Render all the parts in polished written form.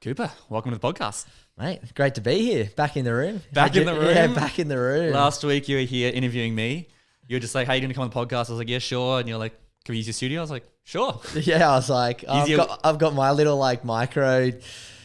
Cooper, welcome to the podcast. Mate, great to be here. Back in the room. Back in the room? Yeah, back in the room. Last week you were here interviewing me. You were just like, hey, you going to come on the podcast? I was like, yeah, sure. And you're like, can we use your studio? I was like, sure. Yeah, I was like, I've got my little like micro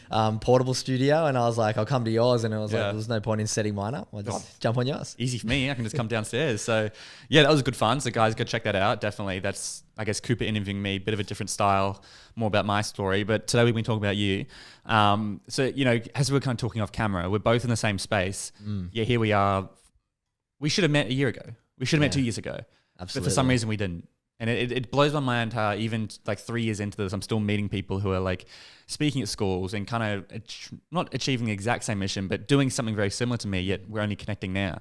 portable studio, and I was like, I'll come to yours. And it was like, there's no point in setting mine up. I'll just jump on yours. Easy for me. I can just come downstairs. So yeah, that was good fun. So guys, go check that out. Definitely. That's, I guess, Cooper interviewing me, bit of a different style, more about my story. But today we've been talking about you. So, you know, as we're kind of talking off camera, we're both in the same space. Yeah, here we are. We should have met a year ago. We should have met 2 years ago. Absolutely. But for some reason we didn't. And it blows my mind how even like 3 years into this, I'm still meeting people who are like speaking at schools and kind of not achieving the exact same mission, but doing something very similar to me, yet we're only connecting now,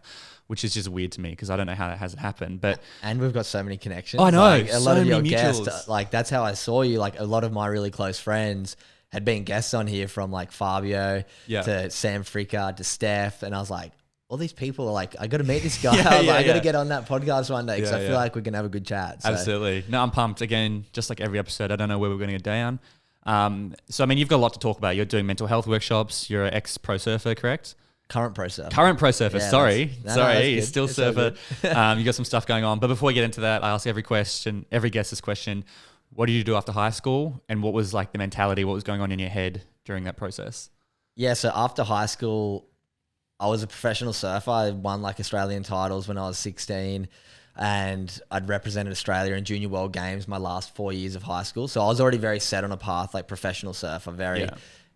which is just weird to me because I don't know how that hasn't happened. And we've got so many connections. I know. Like, a lot so of your many guests, like that's how I saw you. Like a lot of my really close friends had been guests on here, from like Fabio to Sam Fricker to Steph. And I was like, all these people are like, I got to meet this guy. I got to get on that podcast one day because I feel like we can have a good chat. So. Absolutely. No, I'm pumped. Again, just like every episode, I don't know where we're going to get down. So, I mean, you've got a lot to talk about. You're doing mental health workshops. You're an ex-pro surfer, correct? Current pro surfer. Current pro surfer. Yeah, sorry. You're good. still surfer. You got some stuff going on. But before we get into that, I ask every guest this question. What did you do after high school? And what was like the mentality? What was going on in your head during that process? Yeah, so after high school, I was a professional surfer. I won like Australian titles when I was 16, and I'd represented Australia in junior world games my last 4 years of high school. So I was already very set on a path, like professional surfer, very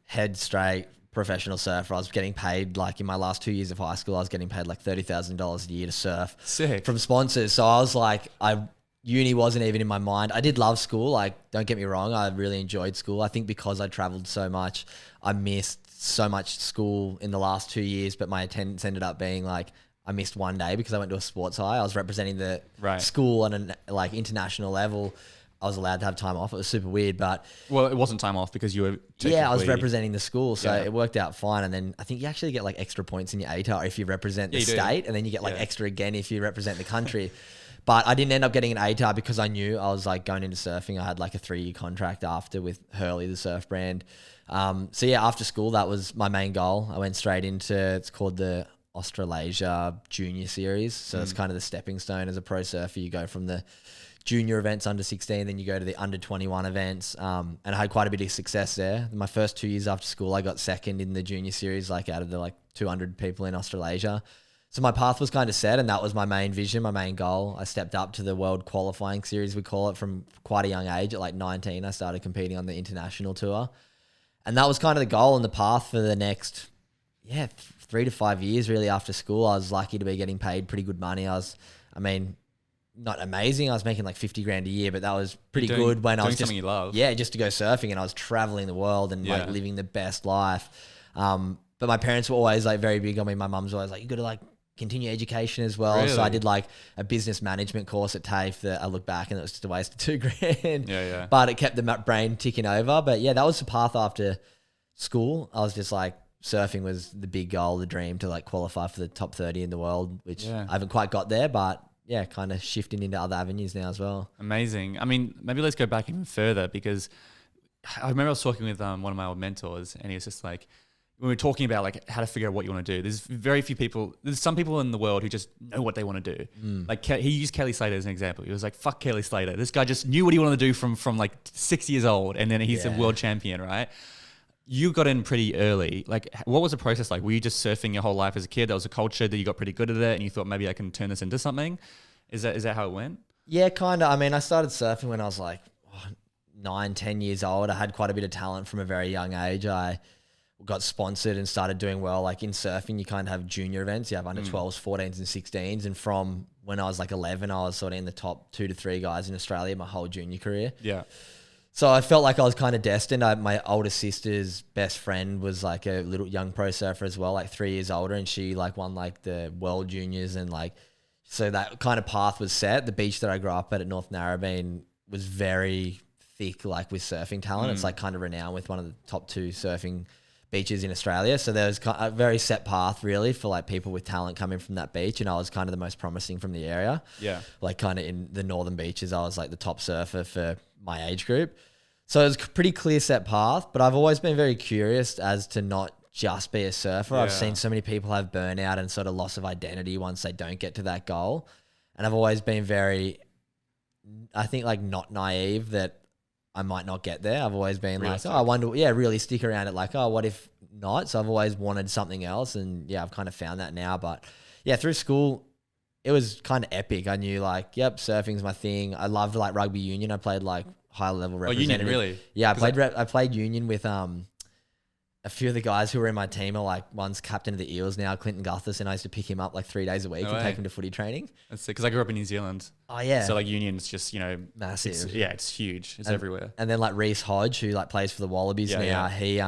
head straight professional surfer. I was getting paid, like in my last 2 years of high school, I was getting paid like $30,000 a year to surf. Sick. From sponsors. So I was like, uni wasn't even in my mind. I did love school. Like, don't get me wrong. I really enjoyed school. I think because I traveled so much, I missed so much school in the last 2 years, but my attendance ended up being like, I missed one day because I went to a sports high. I was representing the school on an like international level. I was allowed to have time off. It was super weird, but well, it wasn't time off because you were I was representing the school, so it worked out fine. And then I think you actually get like extra points in your ATAR if you represent the state, and then you get like extra again if you represent the country. But I didn't end up getting an ATAR because I knew I was like going into surfing. I had like a 3-year contract after with Hurley, the surf brand. So yeah, after school, that was my main goal. I went straight into, it's called the Australasia Junior Series. So it's kind of the stepping stone as a pro surfer. You go from the junior events under 16, then you go to the under 21 events. And I had quite a bit of success there. My first 2 years after school, I got second in the junior series, like out of the like 200 people in Australasia. So my path was kind of set, and that was my main vision, my main goal. I stepped up to the world qualifying series, we call it, from quite a young age. At like 19, I started competing on the international tour. And that was kind of the goal and the path for the next, 3 to 5 years really after school. I was lucky to be getting paid pretty good money. Not amazing. I was making like 50 grand a year, but that was pretty good when I was just, something you love. Yeah, just to go surfing, and I was traveling the world and like living the best life. But my parents were always like very big on me. My mum's always like, you got to like continue education as well. Really? So I did like a business management course at TAFE that I look back and it was just a waste of 2 grand. But it kept the brain ticking over. But yeah, that was the path after school. I was just like, surfing was the big goal, the dream to like qualify for the top 30 in the world, which I haven't quite got there, but yeah, kind of shifting into other avenues now as well. Amazing. I mean, maybe let's go back even further, because I remember I was talking with one of my old mentors, and he was just like, when we were talking about like how to figure out what you want to do, there's some people in the world who just know what they want to do. Like he used Kelly Slater as an example. He was like, fuck Kelly Slater. This guy just knew what he wanted to do from like 6 years old, and then he's a world champion, right? You got in pretty early. Like, what was the process like? Were you just surfing your whole life as a kid? That was a culture that you got pretty good at it, and you thought maybe I can turn this into something? Is that how it went? Yeah, kind of. I mean, I started surfing when I was like 9, 10 years old. I had quite a bit of talent from a very young age. I got sponsored and started doing well. Like in surfing, you kind of have junior events. You have under 12s, 14s and 16s. And from when I was like 11, I was sort of in the top 2 to 3 guys in Australia my whole junior career. Yeah. So I felt like I was kind of destined. My older sister's best friend was like a little young pro surfer as well, like 3 years older. And she like won like the world juniors, and like, so that kind of path was set. The beach that I grew up at North Narrabeen was very thick, like with surfing talent. It's like kind of renowned with one of the top 2 surfing beaches in Australia. So there was a very set path really for like people with talent coming from that beach. And I was kind of the most promising from the area. Yeah. Like kind of in the northern beaches, I was like the top surfer for my age group. So it was a pretty clear set path, but I've always been very curious as to not just be a surfer. I've seen so many people have burnout and sort of loss of identity once they don't get to that goal. And I've always been very, I think like not naive that I might not get there. I've always been realistic. Like, oh, I wonder, really stick around it. Like, oh, what if not? So I've always wanted something else. And I've kind of found that now. But through school, it was kind of epic. I knew like, yep, surfing's my thing. I loved like rugby union. I played like high level representative. Oh, union, really? Yeah, I played union with a few of the guys who were in my team are like, one's captain of the Eels now, Clinton Guthers, and I used to pick him up like 3 days a week and take him to footy training. That's sick, because I grew up in New Zealand. Oh yeah. So like union's just, massive. It's huge. It's everywhere. And then like Reece Hodge, who like plays for the Wallabies now, he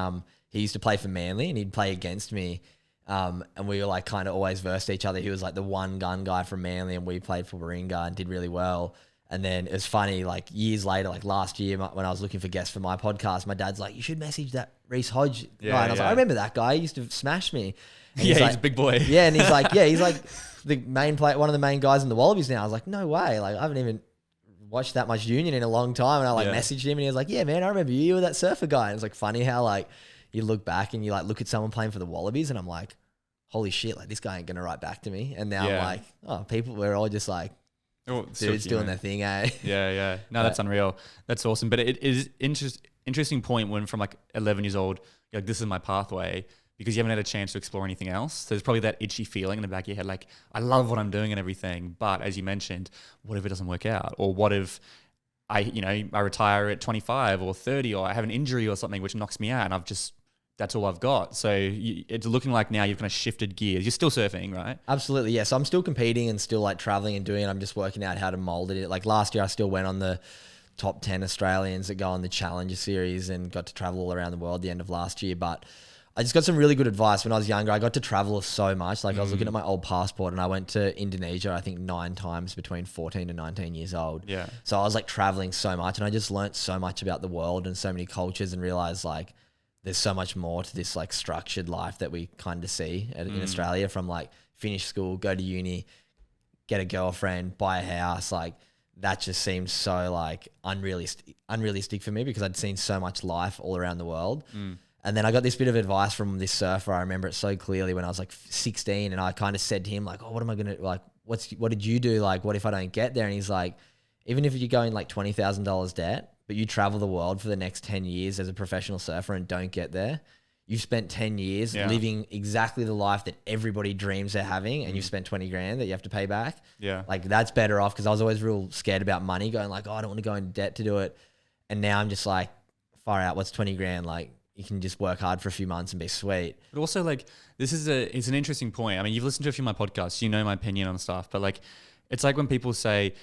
used to play for Manly and he'd play against me. And we were like kind of always versed each other. He was like the one gun guy from Manly and we played for Warringah and did really well. And then it was funny, like years later, like last year when I was looking for guests for my podcast, my dad's like, you should message that Reece Hodge guy. And I was like, I remember that guy. He used to smash me. And he's like, a big boy. Yeah, and he's like, he's like the main player, one of the main guys in the Wallabies now. I was like, no way. Like I haven't even watched that much Union in a long time. And I messaged him and he was like, yeah, man, I remember you. You were that surfer guy. And it's like funny how like you look back and you like look at someone playing for the Wallabies and I'm like, holy shit, like this guy ain't going to write back to me. And now I'm like, oh, we're all just like, dudes doing their thing, eh? Yeah. No, that's unreal. That's awesome. But it is interesting point when from like 11 years old, you're like, this is my pathway, because you haven't had a chance to explore anything else. So there's probably that itchy feeling in the back of your head, like, I love what I'm doing and everything. But as you mentioned, what if it doesn't work out? Or what if I retire at 25 or 30, or I have an injury or something which knocks me out and that's all I've got. So it's looking like now you've kind of shifted gears. You're still surfing, right? Absolutely, yeah. So I'm still competing and still like traveling and doing it. I'm just working out how to mold it. Like last year, I still went on the top 10 Australians that go on the Challenger series and got to travel all around the world at the end of last year. But I just got some really good advice when I was younger. I got to travel so much. Like I was looking at my old passport and I went to Indonesia, I think 9 times between 14 and 19 years old. Yeah. So I was like traveling so much and I just learnt so much about the world and so many cultures and realized like, there's so much more to this like structured life that we kind of see in Australia, from like finish school, go to uni, get a girlfriend, buy a house. Like that just seems so like unrealistic for me because I'd seen so much life all around the world. And then I got this bit of advice from this surfer. I remember it so clearly when I was like 16 and I kind of said to him like, oh, what am I going to like, what did you do? Like, what if I don't get there? And he's like, even if you're going like $20,000 debt, but you travel the world for the next 10 years as a professional surfer and don't get there, you've spent 10 years living exactly the life that everybody dreams they're having, and you've spent 20 grand that you have to pay back. Yeah. Like that's better off, because I was always real scared about money, going like, oh, I don't want to go into debt to do it. And now I'm just like, far out, what's 20 grand? Like you can just work hard for a few months and be sweet. But also like, it's an interesting point. I mean, you've listened to a few of my podcasts, you know my opinion on stuff, but like, it's like when people say,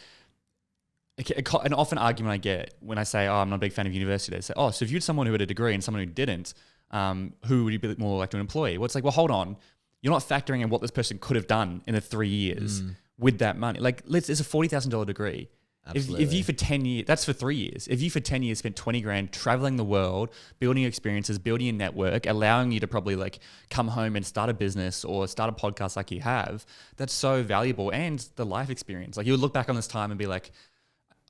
an often argument I get when I say, oh, I'm not a big fan of university, they say, oh, so if you had someone who had a degree and someone who didn't, who would you be more like to an employee? Well, it's like, well, hold on. You're not factoring in what this person could have done in the 3 years with that money. Like, it's a $40,000 degree. If you for 10 years, that's for 3 years. If you for 10 years spent 20 grand traveling the world, building experiences, building a network, allowing you to probably like come home and start a business or start a podcast like you have, that's so valuable. And the life experience, like you would look back on this time and be like,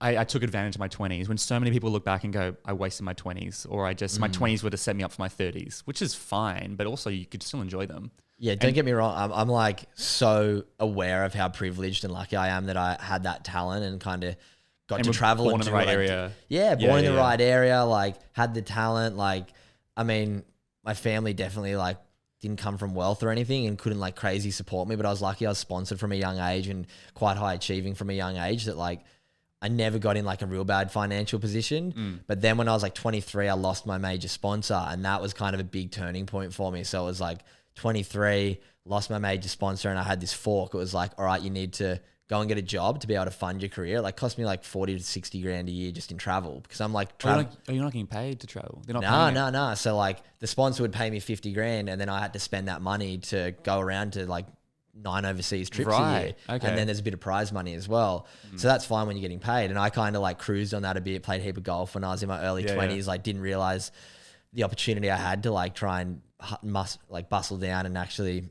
I took advantage of my 20s, when so many people look back and go, I wasted my 20s, or my 20s would have set me up for my 30s, which is fine, but also you could still enjoy them. Yeah, don't get me wrong. I'm like so aware of how privileged and lucky I am that I had that talent and kind of got to travel. Born in the right area. Born in the right area, like had the talent. Like, I mean, my family definitely like didn't come from wealth or anything and couldn't like crazy support me, but I was lucky I was sponsored from a young age and quite high achieving from a young age, that like I never got in like a real bad financial position. But then when I was like 23, I lost my major sponsor, and that was kind of a big turning point for me. So it was like 23, lost my major sponsor, and I had this fork. It was like, all right, you need to go and get a job to be able to fund your career. It like cost me like 40 to 60 grand a year just in travel, because I'm like, you're not getting paid to travel. They're not No. So like the sponsor would pay me 50 grand and then I had to spend that money to go around to like 9 overseas trips a year. Okay. And then there's a bit of prize money as well. So that's fine when you're getting paid. And I kind of like cruised on that a bit, played a heap of golf when I was in my early 20s. Like didn't realize the opportunity I had to like try and bustle down and actually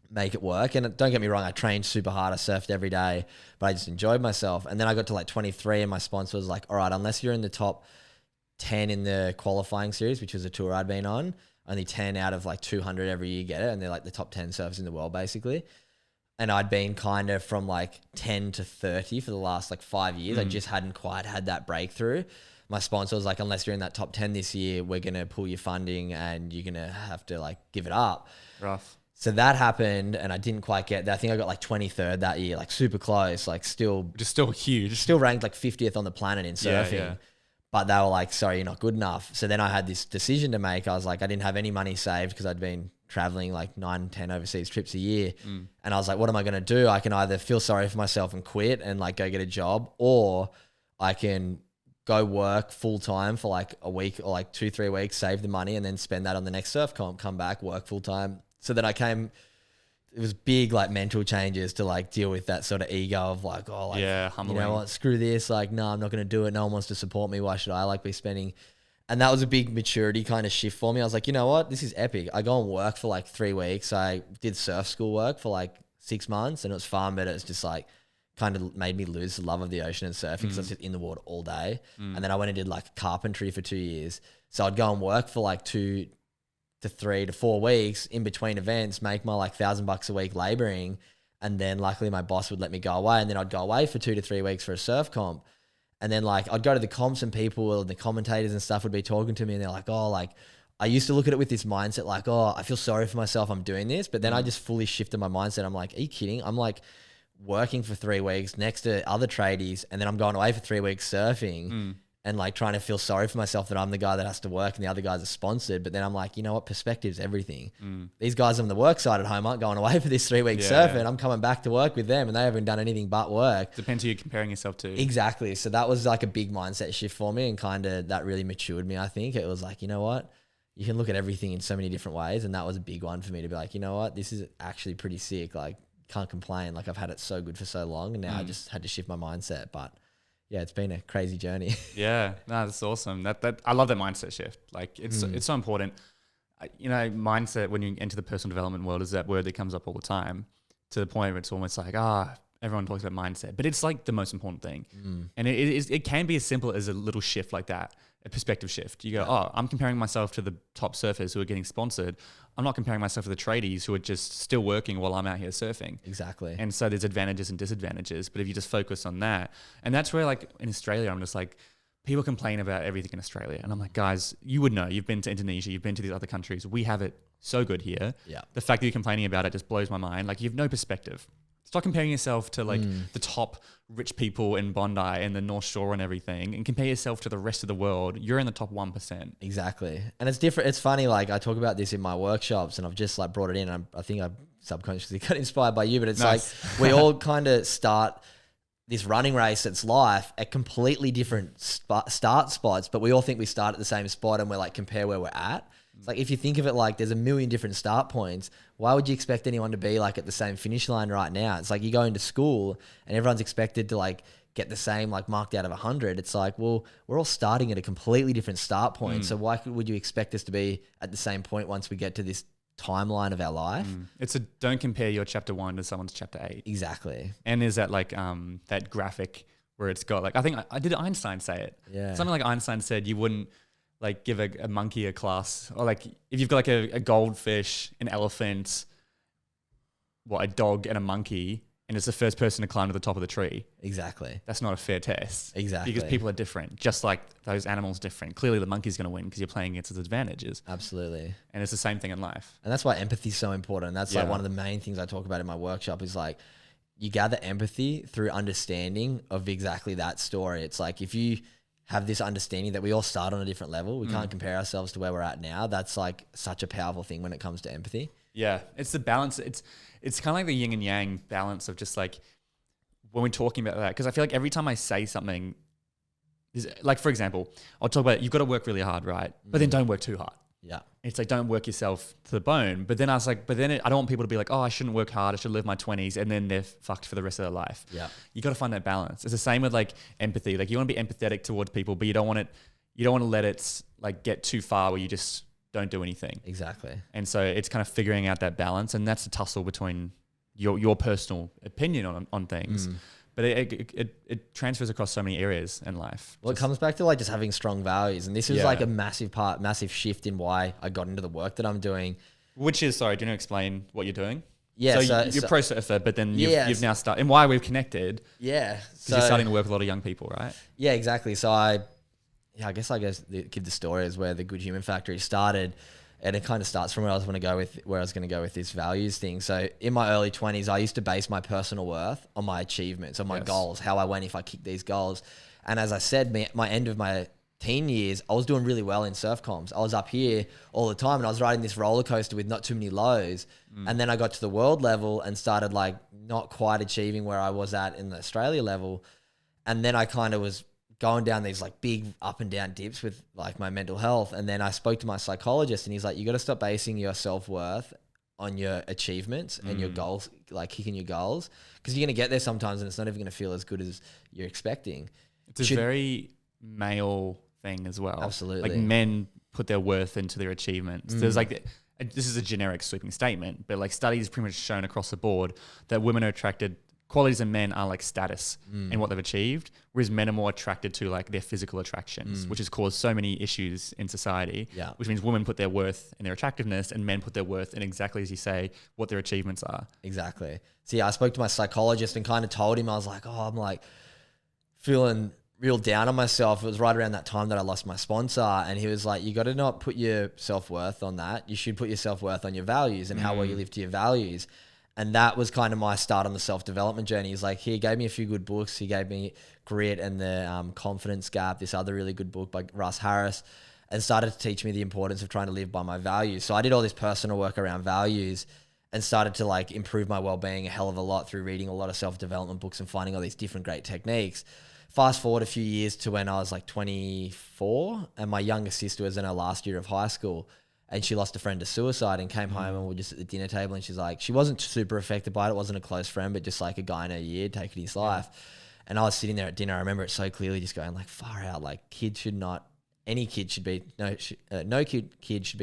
make it work. And don't get me wrong, I trained super hard. I surfed every day, but I just enjoyed myself. And then I got to like 23 and my sponsor was like, all right, unless you're in the top 10 in the qualifying series, which was a tour I'd been on. Only 10 out of like 200 every year get it. And they're like the top 10 surfers in the world, basically. And I'd been kind of from like 10 to 30 for the last like 5 years. I just hadn't quite had that breakthrough. My sponsor was like, unless you're in that top 10 this year, we're going to pull your funding and you're going to have to like give it up. Rough. So that happened and I didn't quite get that. I think I got like 23rd that year, like super close, like still. Just still huge. Still ranked like 50th on the planet in surfing. Yeah. But they were like, sorry, you're not good enough. So then I had this decision to make. I was like, I didn't have any money saved because I'd been traveling like 9, 10 overseas trips a year. And I was like, what am I going to do? I can either feel sorry for myself and quit and like go get a job, or I can go work full time for like a week or like 2-3 weeks, save the money and then spend that on the next surf comp, come back, work full time. So then it was big like mental changes to like deal with that sort of ego of like, oh, like, humbling. You know what, screw this. Like, no, I'm not going to do it. No one wants to support me. Why should I like be spending? And that was a big maturity kind of shift for me. I was like, you know what, this is epic. I go and work for like 3 weeks. I did surf school work for like 6 months and it was fun, but it was just like kind of made me lose the love of the ocean and surfing because I was just in the water all day. And then I went and did like carpentry for 2 years. So I'd go and work for like 2 to 3 to 4 weeks in between events, make my like $1,000 a week laboring. And then luckily my boss would let me go away. And then I'd go away for 2 to 3 weeks for a surf comp. And then like I'd go to the comps and people and the commentators and stuff would be talking to me and they're like, oh, like I used to look at it with this mindset like, oh, I feel sorry for myself, I'm doing this. But then I just fully shifted my mindset. I'm like, are you kidding? I'm like working for 3 weeks next to other tradies and then I'm going away for 3 weeks surfing and like trying to feel sorry for myself that I'm the guy that has to work and the other guys are sponsored. But then I'm like, you know what? Perspective's everything. These guys on the work side at home aren't going away for this 3 week surfing. I'm coming back to work with them and they haven't done anything but work. Depends who you're comparing yourself to. Exactly. So that was like a big mindset shift for me and kind of that really matured me. I think it was like, you know what? You can look at everything in so many different ways. And that was a big one for me to be like, you know what? This is actually pretty sick. Like, can't complain. Like I've had it so good for so long and now I just had to shift my mindset. But yeah, it's been a crazy journey. Yeah, no, that's awesome. That I love that mindset shift. Like it's so important. You know, mindset when you enter the personal development world is that word that comes up all the time to the point where it's almost like, everyone talks about mindset, but it's like the most important thing. And it can be as simple as a little shift like that, a perspective shift. You go, I'm comparing myself to the top surfers who are getting sponsored. I'm not comparing myself to the tradies who are just still working while I'm out here surfing. Exactly. And so there's advantages and disadvantages, but if you just focus on that, and that's where like in Australia, I'm just like, people complain about everything in Australia. And I'm like, guys, you would know, you've been to Indonesia, you've been to these other countries. We have it so good here. Yeah. The fact that you're complaining about it just blows my mind. Like you have no perspective. Stop comparing yourself to like the top rich people in Bondi and the North Shore and everything and compare yourself to the rest of the world. You're in the top 1%. Exactly. And it's different. It's funny. Like I talk about this in my workshops and I've just like brought it in. I think I subconsciously got inspired by you, but it's like we all kind of start this running race that's life at completely different start spots, but we all think we start at the same spot and we're like compare where we're at. It's like if you think of it like there's a million different start points, why would you expect anyone to be like at the same finish line right now? It's like you go into school and everyone's expected to like get the same like marked out of 100. It's like, well, we're all starting at a completely different start point. So why would you expect us to be at the same point once we get to this timeline of our life? Don't compare your chapter 1 to someone's chapter 8. Exactly. And there's that like that graphic where it's got like, I think I did Einstein say it. Yeah. Something like Einstein said you wouldn't like give a monkey a class, or like if you've got like a goldfish, an elephant, a dog and a monkey, and it's the first person to climb to the top of the tree. Exactly. That's not a fair test. Exactly. Because people are different, just like those animals different. Clearly the monkey's going to win because you're playing against its advantages. Absolutely. And it's the same thing in life. And that's why empathy is so important. And that's like one of the main things I talk about in my workshop is like, you gather empathy through understanding of exactly that story. It's like if you have this understanding that we all start on a different level. We can't compare ourselves to where we're at now. That's like such a powerful thing when it comes to empathy. Yeah. It's the balance. It's kind of like the yin and yang balance of just like when we're talking about that. Cause I feel like every time I say something like, for example, I'll talk about, you've got to work really hard, right? But then don't work too hard. Yeah. It's like, don't work yourself to the bone. But then I was like, I don't want people to be like, oh, I shouldn't work hard. I should live my 20s. And then they're fucked for the rest of their life. Yeah. You got to find that balance. It's the same with like empathy. Like you want to be empathetic towards people, but you don't want to let it like get too far where you just don't do anything. Exactly. And so it's kind of figuring out that balance. And that's the tussle between your personal opinion on things. but it transfers across so many areas in life. Well, it comes back to like just having strong values. And this is like a massive shift in why I got into the work that I'm doing. Which is, sorry, do you want to explain what you're doing? Yeah. So you're pro surfer, but then you've now started, and why we've connected. Yeah. So you're starting to work with a lot of young people, right? Yeah, exactly. So I guess give the story is where the Good Human Factory started. And it kind of starts from where I was going to go with this values thing. So in my early 20s, I used to base my personal worth on my achievements, on my goals, how I went if I kicked these goals. And as I said, my end of my teen years, I was doing really well in surf comps. I was up here all the time and I was riding this roller coaster with not too many lows. And then I got to the world level and started like not quite achieving where I was at in the Australia level. And then I kind of was going down these like big up and down dips with like my mental health. And then I spoke to my psychologist and he's like, you got to stop basing your self-worth on your achievements and your goals, like kicking your goals. Cause you're going to get there sometimes and it's not even going to feel as good as you're expecting. It's a very male thing as well. Absolutely. Like men put their worth into their achievements. There's like, this is a generic sweeping statement, but like studies pretty much shown across the board that women are attracted, qualities in men are like status and what they've achieved, whereas men are more attracted to like their physical attractions, which has caused so many issues in society, which means women put their worth in their attractiveness and men put their worth in, exactly as you say, what their achievements are. Exactly. So yeah, I spoke to my psychologist and kind of told him, I was like, I'm like feeling real down on myself. It was right around that time that I lost my sponsor and he was like, you got to not put your self-worth on that. You should put your self-worth on your values and how well you live to your values. And that was kind of my start on the self-development journey. He's like, he gave me a few good books. He gave me Grit and the Confidence Gap, this other really good book by Russ Harris, and started to teach me the importance of trying to live by my values. So I did all this personal work around values and started to like improve my well-being a hell of a lot through reading a lot of self-development books and finding all these different great techniques. Fast forward a few years to when I was like 24 and my youngest sister was in her last year of high school. And she lost a friend to suicide and came home and we were just at the dinner table and she's like, she wasn't super affected by it. It wasn't a close friend, but just like a guy in her year taking his life. And I was sitting there at dinner. I remember it so clearly just going like, far out, like no kid should be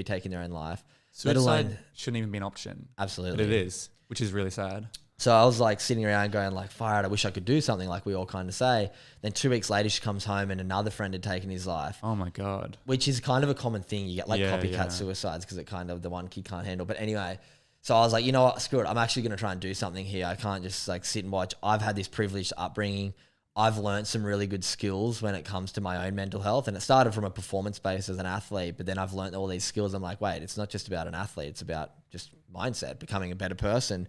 taking their own life. Suicide shouldn't even be an option. Absolutely. But it is, which is really sad. So I was like sitting around going like, fire out, I wish I could do something, like we all kind of say. Then 2 weeks later, she comes home and another friend had taken his life. Oh my God. Which is kind of a common thing. You get like copycat suicides because it kind of the one kid can't handle. But anyway, so I was like, you know what, screw it. I'm actually going to try and do something here. I can't just like sit and watch. I've had this privileged upbringing. I've learned some really good skills when it comes to my own mental health. And it started from a performance base as an athlete, but then I've learned all these skills. I'm like, wait, it's not just about an athlete. It's about just mindset, becoming a better person.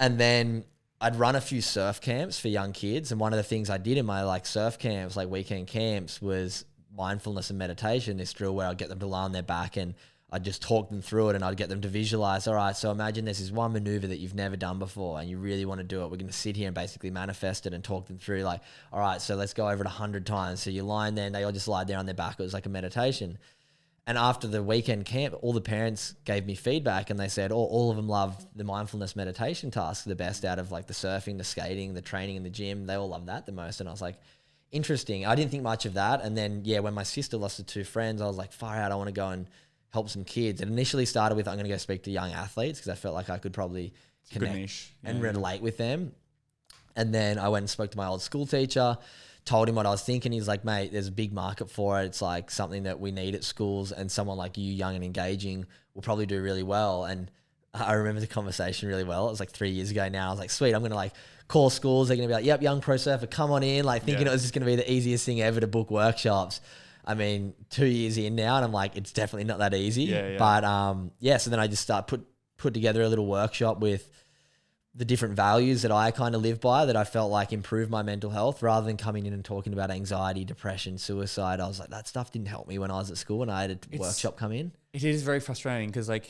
And then I'd run a few surf camps for young kids. And one of the things I did in my like surf camps, like weekend camps, was mindfulness and meditation, this drill where I'd get them to lie on their back and I'd just talk them through it and I'd get them to visualize, all right, so imagine this is one maneuver that you've never done before and you really want to do it. We're going to sit here and basically manifest it and talk them through like, all right, so let's go over it 100 times. So you're lying there and they all just lie there on their back. It was like a meditation. And after the weekend camp, all the parents gave me feedback and they said all of them loved the mindfulness meditation tasks the best out of like the surfing, the skating, the training in the gym. They all loved that the most. And I was like, interesting. I didn't think much of that. And then, when my sister lost her 2 friends, I was like, far out, I want to go and help some kids. It initially started with, I'm going to go speak to young athletes because I felt like I could probably connect and relate with them. And then I went and spoke to my old school teacher, told him what I was thinking. He's like, mate, there's a big market for it. It's like something that we need at schools and someone like you, young and engaging, will probably do really well. And I remember the conversation really well. It was like 3 years ago now. I was like, sweet, I'm going to like call schools. They're going to be like, yep, young pro surfer, come on in. Like thinking it was just going to be the easiest thing ever to book workshops. I mean, 2 years in now and I'm like, it's definitely not that easy. But so then I just put together a little workshop with the different values that I kind of live by that I felt like improved my mental health rather than coming in and talking about anxiety, depression, suicide. I was like, that stuff didn't help me when I was at school and I had a workshop come in. It is very frustrating because like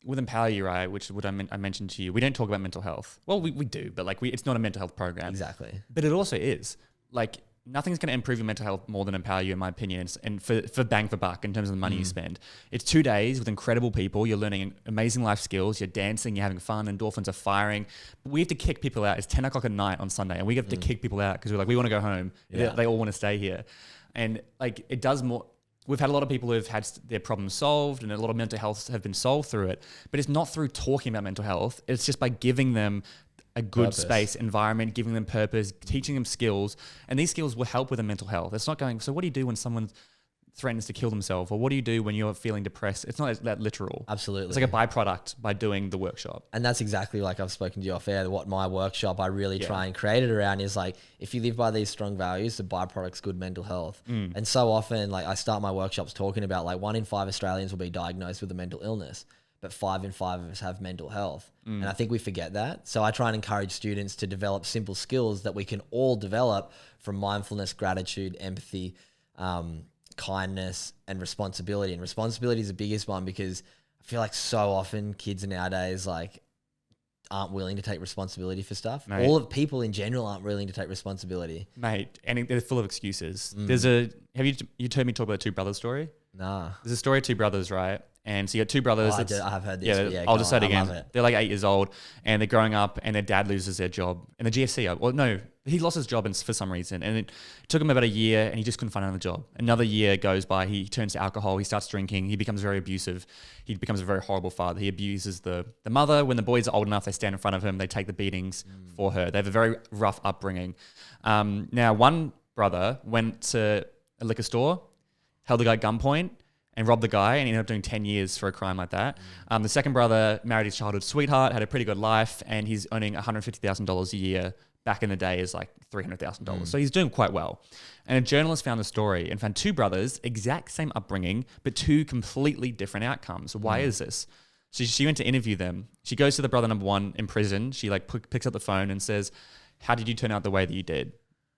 with Empower You, right, which is what I mentioned to you, we don't talk about mental health. Well, we do, but like it's not a mental health program. Exactly. But it also is. Like nothing's going to improve your mental health more than Empower You, in my opinion, and for bang for buck in terms of the money you spend. It's 2 days with incredible people. You're learning amazing life skills. You're dancing. You're having fun. Endorphins are firing. But we have to kick people out. It's 10 o'clock at night on Sunday, and we have to kick people out because we're like, we want to go home. Yeah. They all want to stay here. And like it does more. We've had a lot of people who have had their problems solved and a lot of mental health have been solved through it. But it's not through talking about mental health. It's just by giving them a good space, environment, giving them purpose, teaching them skills. And these skills will help with their mental health. It's not going, so what do you do when someone threatens to kill themselves? Or what do you do when you're feeling depressed? It's not that literal. Absolutely. It's like a byproduct by doing the workshop. And that's exactly like I've spoken to you off air, what my workshop I really try and create it around is like, if you live by these strong values, the byproduct's good mental health. And so often, like I start my workshops talking about like 1 in 5 Australians will be diagnosed with a mental illness, but 5 in 5 of us have mental health. And I think we forget that. So I try and encourage students to develop simple skills that we can all develop, from mindfulness, gratitude, empathy, kindness, and responsibility. And responsibility is the biggest one, because I feel like so often kids nowadays like aren't willing to take responsibility for stuff. Mate, all of people in general aren't willing to take responsibility. Mate, and they're full of excuses. Have you heard me talk about the two brothers story? Nah. There's a story of two brothers, right? And so you got two brothers. I have heard this. Yeah, I'll just say it again. They're like 8 years old, and they're growing up, and their dad loses their job. And the GFC, well, no, he lost his job for some reason. And it took him about a year, and he just couldn't find another job. Another year goes by. He turns to alcohol. He starts drinking. He becomes very abusive. He becomes a very horrible father. He abuses the mother. When the boys are old enough, they stand in front of him. They take the beatings for her. They have a very rough upbringing. Now, one brother went to a liquor store, held the guy at gunpoint, and robbed the guy, and he ended up doing 10 years for a crime like that. The second brother married his childhood sweetheart, had a pretty good life, and he's earning $150,000 a year. Back in the day is like $300,000. So he's doing quite well. And a journalist found the story and found two brothers, exact same upbringing, but two completely different outcomes. Why is this? So she went to interview them. She goes to the brother number one in prison. She like picks up the phone and says, "How did you turn out the way that you did?"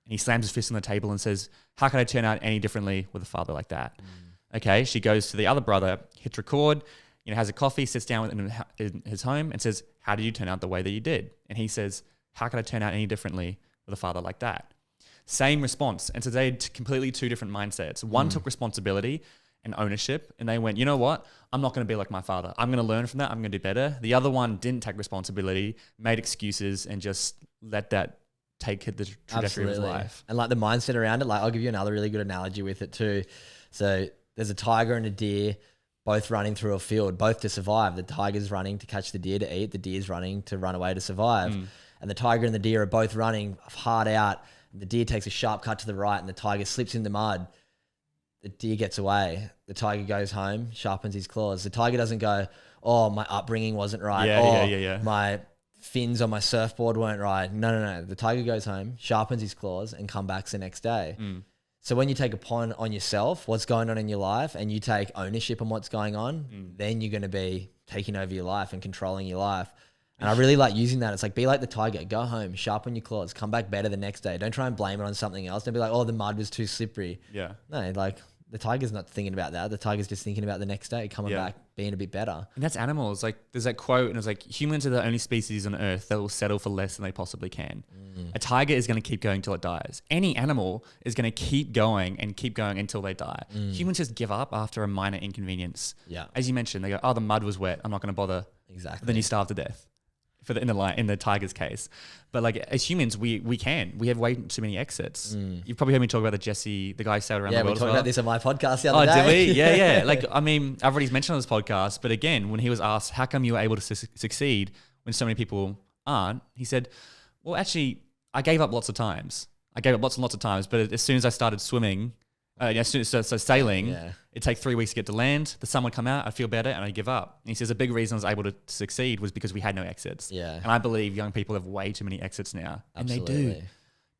And he slams his fist on the table and says, "How could I turn out any differently with a father like that?" Okay, she goes to the other brother, hits record, has a coffee, sits down with him in his home and says, "How did you turn out the way that you did?" And he says, "How could I turn out any differently with a father like that?" Same response. And so they had completely two different mindsets. One took responsibility and ownership, and they went, "You know what? I'm not going to be like my father. I'm going to learn from that. I'm going to do better." The other one didn't take responsibility, made excuses, and just let that take the trajectory of his life. And like the mindset around it, like I'll give you another really good analogy with it too. So there's a tiger and a deer both running through a field, both to survive. The tiger's running to catch the deer to eat. The deer's running to run away to survive. And the tiger and the deer are both running hard out. And the deer takes a sharp cut to the right, and the tiger slips in the mud. The deer gets away. The tiger goes home, sharpens his claws. The tiger doesn't go, "Oh, my upbringing wasn't right. My fins on my surfboard weren't right." No. The tiger goes home, sharpens his claws, and comes back the next day. So when you take a pon on yourself, what's going on in your life, and you take ownership on what's going on, then you're going to be taking over your life and controlling your life. And I really like using that. It's like, be like the tiger, go home, sharpen your claws, come back better the next day. Don't try and blame it on something else. Don't be like, "Oh, the mud was too slippery." Yeah. No, like the tiger's not thinking about that. The tiger's just thinking about the next day, coming back, being a bit better. And that's animals. Like there's that quote, and it's like, humans are the only species on earth that will settle for less than they possibly can. A tiger is going to keep going till it dies. Any animal is going to keep going until they die. Humans just give up after a minor inconvenience. Yeah. As you mentioned, they go, "Oh, the mud was wet. I'm not going to bother." Exactly. Then you starve to death. In the tiger's case. But like as humans, we have way too many exits. You've probably heard me talk about the guy who sailed around the world. Yeah, we talked about this on my podcast the other day. Oh, did we? Yeah. Like, I mean, I've already mentioned on this podcast, but again, when he was asked, "How come you were able to succeed when so many people aren't?" He said, "Well, actually, I gave up lots of times. But as soon as I started swimming, sailing, it'd take 3 weeks to get to land. The sun would come out, I'd feel better, and I'd give up." And he says a big reason I was able to succeed was because we had no exits. Yeah. And I believe young people have way too many exits now. Absolutely. And they do.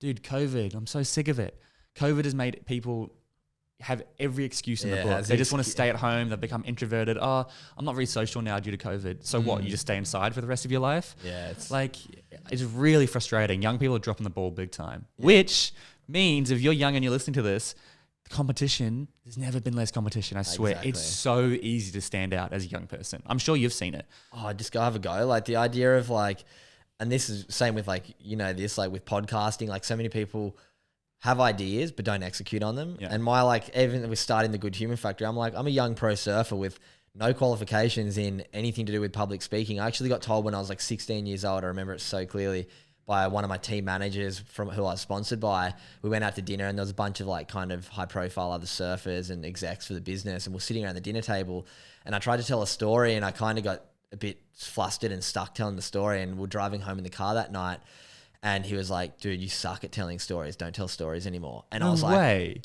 Dude, COVID, I'm so sick of it. COVID has made people have every excuse in the book. They just want to stay at home. They've become introverted. "Oh, I'm not very social now due to COVID." So what? You just stay inside for the rest of your life? Yeah. It's really frustrating. Young people are dropping the ball big time, which means if you're young and you're listening to this, competition, there's never been less competition. I swear. Exactly. It's so easy to stand out as a young person. I'm sure you've seen it. Oh, just go have a go. Like the idea of like, and this is same with like, this like with podcasting, like so many people have ideas but don't execute on them. Yeah. And my like, even with starting the Good Human Factory, I'm a young pro surfer with no qualifications in anything to do with public speaking. I actually got told when I was like 16 years old, I remember it so clearly, by one of my team managers from who I was sponsored by. We went out to dinner, and there was a bunch of like kind of high profile other surfers and execs for the business, and we're sitting around the dinner table, and I tried to tell a story, and I kind of got a bit flustered and stuck telling the story, and we're driving home in the car that night, and he was like, dude, you suck at telling stories. Don't tell stories anymore. And I was like,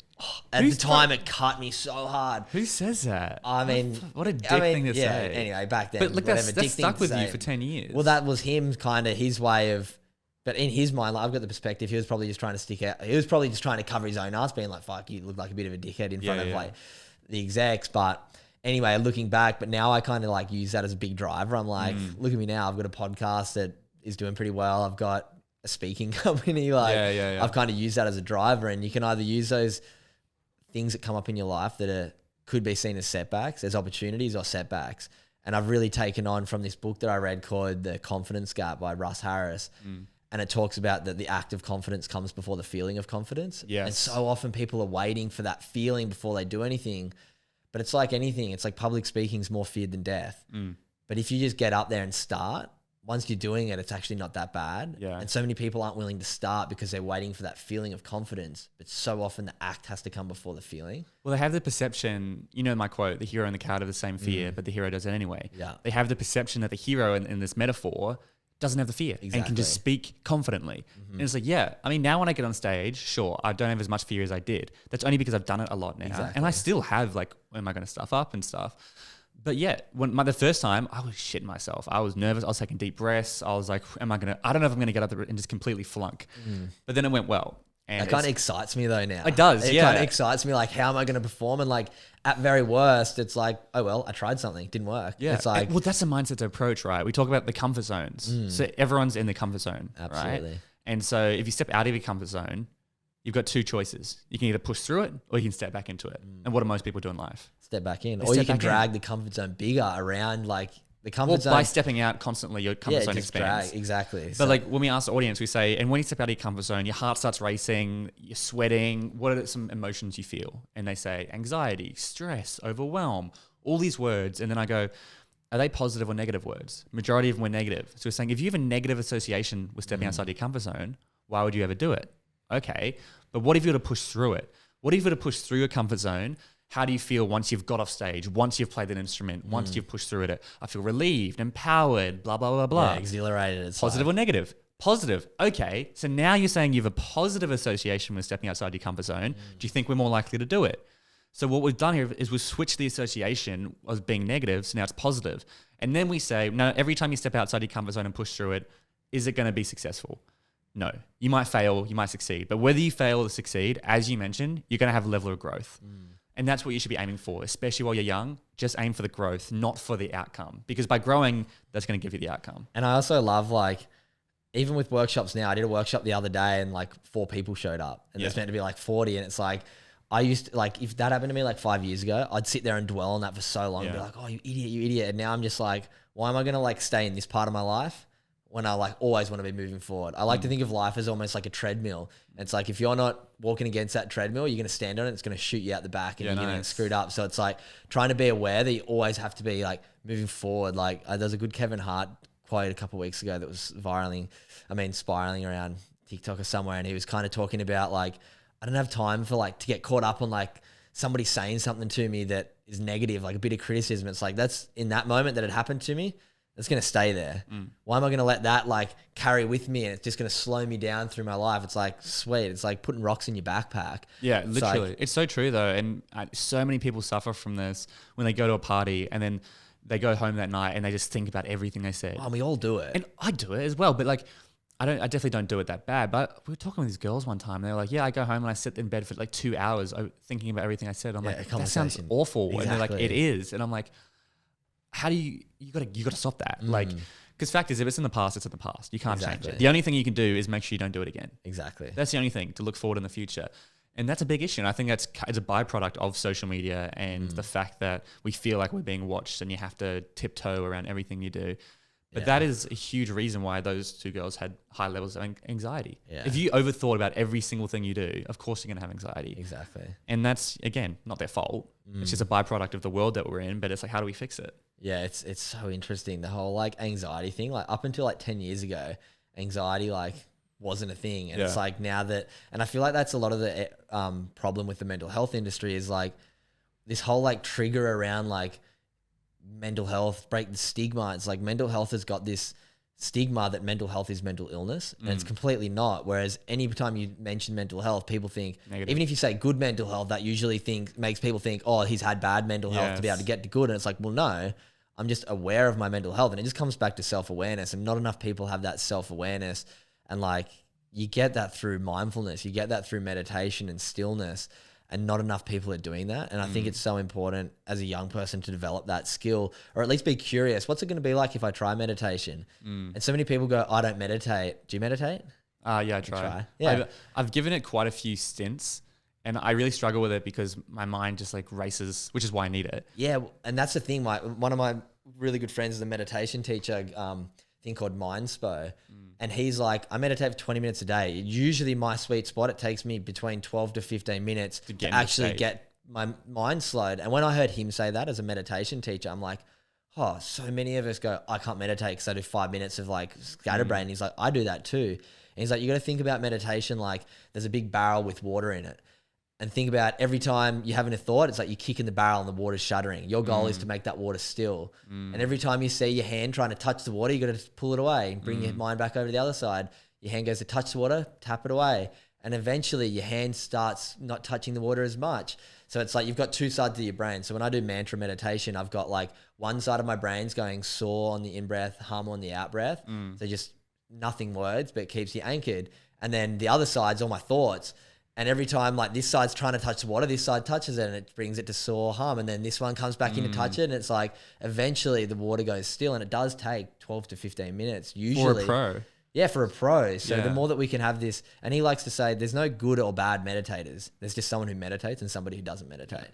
at the time it cut me so hard. Who says that? I mean, what a dick thing to say. Anyway, back then, but look, that's stuck with you for 10 years. Well, that was him kind of his way of, but in his mind, like, I've got the perspective. He was probably just trying to stick out. He was probably just trying to cover his own ass, being like, fuck, you look like a bit of a dickhead in front of like the execs. But anyway, looking back, but now I kind of like use that as a big driver. I'm like, look at me now. I've got a podcast that is doing pretty well. I've got a speaking company. Like, I've kind of used that as a driver, and you can either use those things that come up in your life that could be seen as setbacks, as opportunities or setbacks. And I've really taken on from this book that I read called The Confidence Gap by Russ Harris. And it talks about that the act of confidence comes before the feeling of confidence. Yes. And so often people are waiting for that feeling before they do anything. But it's like anything. It's like public speaking is more feared than death. But if you just get up there and start, once you're doing it, it's actually not that bad. Yeah. And so many people aren't willing to start because they're waiting for that feeling of confidence. But so often the act has to come before the feeling. Well, they have the perception, you know my quote, the hero and the coward have the same fear, but the hero does it anyway. Yeah. They have the perception that the hero in this metaphor doesn't have the fear and can just speak confidently. And it's like, yeah, I mean, now when I get on stage, sure, I don't have as much fear as I did. That's only because I've done it a lot now. And I still have like, am I going to stuff up and stuff? But yeah, the first time I was shitting myself. I was nervous. I was taking deep breaths. I was like, I don't know if I'm going to get up there and just completely flunk. But then it went well. And it kind of excites me though now. It does, It kind of excites me, like, how am I going to perform? And like, at very worst, it's like, oh, well, I tried something. Didn't work. Yeah. It's like, well, that's a mindset to approach, right? We talk about the comfort zones. So everyone's in the comfort zone, absolutely. Right? And so if you step out of your comfort zone, you've got two choices. You can either push through it or you can step back into it. And what do most people do in life? Step back in. Or you can drag the comfort zone bigger around, like, the comfort zone. By stepping out constantly, your comfort zone expands. Exactly. But like when we ask the audience, we say, and when you step out of your comfort zone, your heart starts racing, you're sweating. What are some emotions you feel? And they say anxiety, stress, overwhelm, all these words. And then I go, are they positive or negative words? Majority of them were negative. So we're saying if you have a negative association with stepping outside your comfort zone, why would you ever do it? Okay. But what if you were to push through it? What if you were to push through your comfort zone? How do you feel once you've got off stage, once you've played an instrument, once you've pushed through it? I feel relieved, empowered, blah, blah, blah, blah. Yeah, exhilarated. It's positive or negative? Positive. Okay. So now you're saying you have a positive association with stepping outside your comfort zone. Do you think we're more likely to do it? So what we've done here is we've switched the association as being negative, so now it's positive. And then we say, no, every time you step outside your comfort zone and push through it, is it going to be successful? No. You might fail, you might succeed. But whether you fail or succeed, as you mentioned, you're going to have a level of growth. And that's what you should be aiming for, especially while you're young. Just aim for the growth, not for the outcome. Because by growing, that's going to give you the outcome. And I also love, like, even with workshops now, I did a workshop the other day and like 4 people showed up. And there's meant to be like 40. And it's like, I used to, like, if that happened to me like 5 years ago, I'd sit there and dwell on that for so long and be like, oh, you idiot. And now I'm just like, why am I going to like stay in this part of my life when I like always want to be moving forward? I like to think of life as almost like a treadmill. It's like, if you're not walking against that treadmill, you're going to stand on it. It's going to shoot you out the back and you're going to get screwed up. So it's like trying to be aware that you always have to be like moving forward. Like there's a good Kevin Hart quote a couple of weeks ago that was spiraling around TikTok or somewhere. And he was kind of talking about like, I don't have time for like to get caught up on like somebody saying something to me that is negative, like a bit of criticism. It's like, that's in that moment that it happened to me. It's going to stay there. Why am I going to let that like carry with me and it's just going to slow me down through my life? It's like, sweet. It's like putting rocks in your backpack. Yeah, literally. It's so true though. And so many people suffer from this when they go to a party and then they go home that night and they just think about everything they said. Oh, we all do it. And I do it as well. But like, I definitely don't do it that bad. But we were talking with these girls one time and they were like, yeah, I go home and I sit in bed for like 2 hours thinking about everything I said. I'm like, that sounds awful. Exactly. And they're like, it is. And I'm like, how do you gotta stop that? Like, because fact is, if it's in the past, it's in the past. You can't change it. The only thing you can do is make sure you don't do it again. Exactly. That's the only thing to look forward in the future. And that's a big issue. And I think it's a byproduct of social media and the fact that we feel like we're being watched and you have to tiptoe around everything you do. But that is a huge reason why those 2 girls had high levels of anxiety. Yeah. If you overthought about every single thing you do, of course you're going to have anxiety. Exactly. And that's, again, not their fault. It's just a byproduct of the world that we're in. But it's like, how do we fix it? Yeah, it's so interesting. The whole like anxiety thing, like up until like 10 years ago, anxiety like wasn't a thing. And it's like now that, and I feel like that's a lot of the problem with the mental health industry is like this whole like trigger around like mental health, break the stigma. It's like mental health has got this stigma that mental health is mental illness, and it's completely not. Whereas anytime you mention mental health, people think negative. Even if you say good mental health, that usually makes people think, oh, he's had bad mental health to be able to get to good. And it's like, well, no, I'm just aware of my mental health. And it just comes back to self-awareness, and not enough people have that self-awareness. And like, you get that through mindfulness, you get that through meditation and stillness, and not enough people are doing that. And I think it's so important as a young person to develop that skill, or at least be curious. What's it going to be like if I try meditation? And so many people go, I don't meditate. Do you meditate? Yeah, I try. Yeah. I've given it quite a few stints, and I really struggle with it because my mind just like races, which is why I need it. Yeah. And that's the thing. One of my really good friends is a meditation teacher, thing called Mindspo. And he's like, I meditate for 20 minutes a day. Usually my sweet spot, it takes me between 12 to 15 minutes to actually get my mind slowed. And when I heard him say that as a meditation teacher, I'm like, oh, so many of us go, I can't meditate because I do 5 minutes of like scatterbrain. He's like, I do that too. And he's like, you got to think about meditation like there's a big barrel with water in it. And think about every time you're having a thought, it's like you're kicking the barrel and the water's shuddering. Your goal is to make that water still. And every time you see your hand trying to touch the water, you got to pull it away and bring your mind back over to the other side. Your hand goes to touch the water, tap it away. And eventually your hand starts not touching the water as much. So it's like you've got two sides of your brain. So when I do mantra meditation, I've got like one side of my brain's going saw on the in-breath, hum on the out-breath. So just nothing words, but it keeps you anchored. And then the other side's all my thoughts. And every time like this side's trying to touch the water, this side touches it and it brings it to saw, hum. And then this one comes back in to touch it. And it's like eventually the water goes still, and it does take 12 to 15 minutes usually. For a pro. Yeah, for a pro. So the more that we can have this, and he likes to say there's no good or bad meditators. There's just someone who meditates and somebody who doesn't meditate.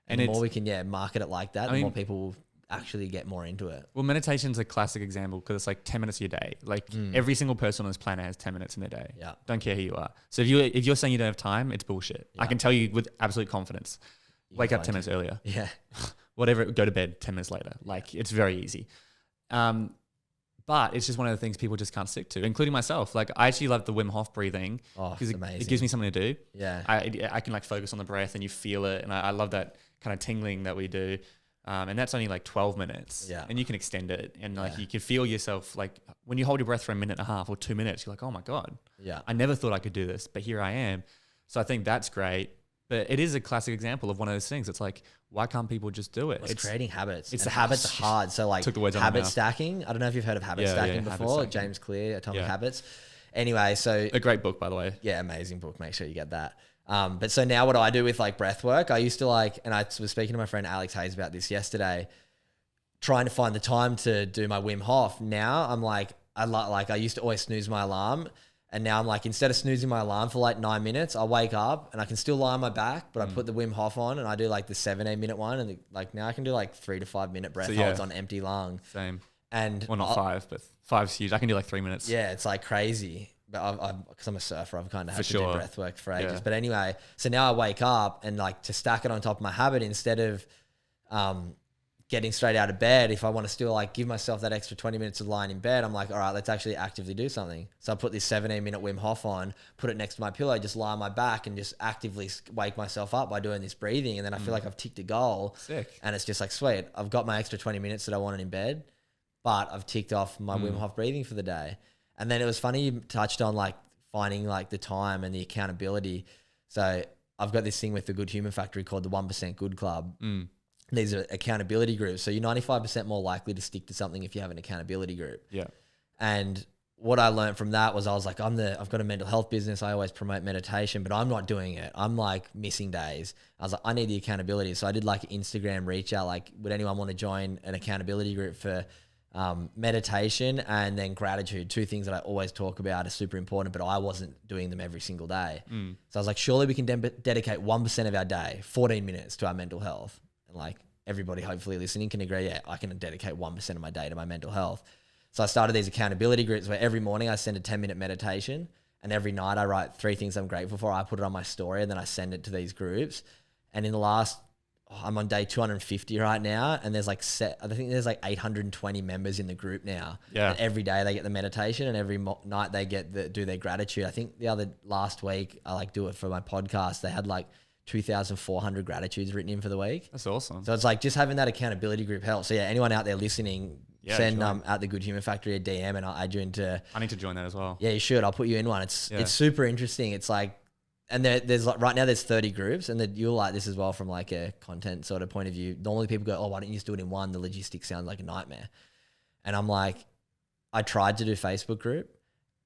And the more we can market it like that, the more people will actually get more into it. Well, meditation's a classic example because it's like 10 minutes of your day. Like every single person on this planet has 10 minutes in their day. Yeah. Don't care who you are. So if you're saying you don't have time, it's bullshit. I can tell you with absolute confidence. Wake up 10 minutes earlier. Yeah. Whatever, go to bed 10 minutes later. Like it's very easy. But it's just one of the things people just can't stick to, including myself. Like I actually love the Wim Hof breathing because it gives me something to do. Yeah. I can like focus on the breath and you feel it. And I love that kind of tingling that we do. And that's only like 12 minutes. Yeah. And you can extend it. And like you can feel yourself like when you hold your breath for a minute and a half or 2 minutes, you're like, oh my God. Yeah. I never thought I could do this, but here I am. So I think that's great. But it is a classic example of one of those things. It's like, why can't people just do it? It's creating habits. It's the habits are hard. So like habit stacking. I don't know if you've heard of habit stacking before. James Clear, Atomic Habits. Anyway, so a great book, by the way. Yeah, amazing book. Make sure you get that. But so now what do I do with like breath work? I used to like, and I was speaking to my friend Alex Hayes about this yesterday, trying to find the time to do my Wim Hof. Now I'm like, I used to always snooze my alarm. And now I'm like, instead of snoozing my alarm for like 9 minutes, I wake up and I can still lie on my back, but I put the Wim Hof on and I do like the 7-8 minute one. And like now I can do like 3 to 5 minute breath holds on empty lung. Same. And well, not 5, but 5's huge. I can do like 3 minutes. Yeah, it's like crazy. But because I'm a surfer, I've kind of had to do breath work for ages. But anyway, so now I wake up and like to stack it on top of my habit, instead of getting straight out of bed, if I want to still like give myself that extra 20 minutes of lying in bed, I'm like, all right, let's actually actively do something. So I put this 17 minute Wim Hof on, put it next to my pillow, just lie on my back and just actively wake myself up by doing this breathing. And then I feel like I've ticked a goal. Sick. And it's just like, sweet, I've got my extra 20 minutes that I wanted in bed, but I've ticked off my Wim Hof breathing for the day. And then it was funny, you touched on like finding like the time and the accountability. So I've got this thing with the Good Human Factory called the 1% Good Club. These are accountability groups. So you're 95% more likely to stick to something if you have an accountability group. Yeah. And what I learned from that was I was like, I've got a mental health business. I always promote meditation, but I'm not doing it. I'm like missing days. I was like, I need the accountability. So I did like an Instagram reach out, like, would anyone want to join an accountability group for meditation and then gratitude? Two things that I always talk about are super important, but I wasn't doing them every single day. So I was like, surely we can dedicate 1% of our day, 14 minutes to our mental health. And like everybody hopefully listening can agree, yeah, I can dedicate 1% of my day to my mental health. So I started these accountability groups where every morning I send a 10-minute meditation, and every night I write 3 things I'm grateful for. I put it on my story and then I send it to these groups. And in the last, I'm on day 250 right now, and there's like I think there's like 820 members in the group now. Yeah. And every day they get the meditation, and every night they get do their gratitude. I think last week I like do it for my podcast. They had like 2,400 gratitudes written in for the week. That's awesome. So it's like just having that accountability group helps. So yeah, anyone out there listening, send at the Good Human Factory a DM and I'll add you into. I need to join that as well. Yeah, you should. I'll put you in one. It's super interesting. It's like, and there's like right now there's 30 groups, and you'll like this as well from like a content sort of point of view. Normally people go, oh, why don't you just do it in one? The logistics sound like a nightmare. And I'm like, I tried to do Facebook group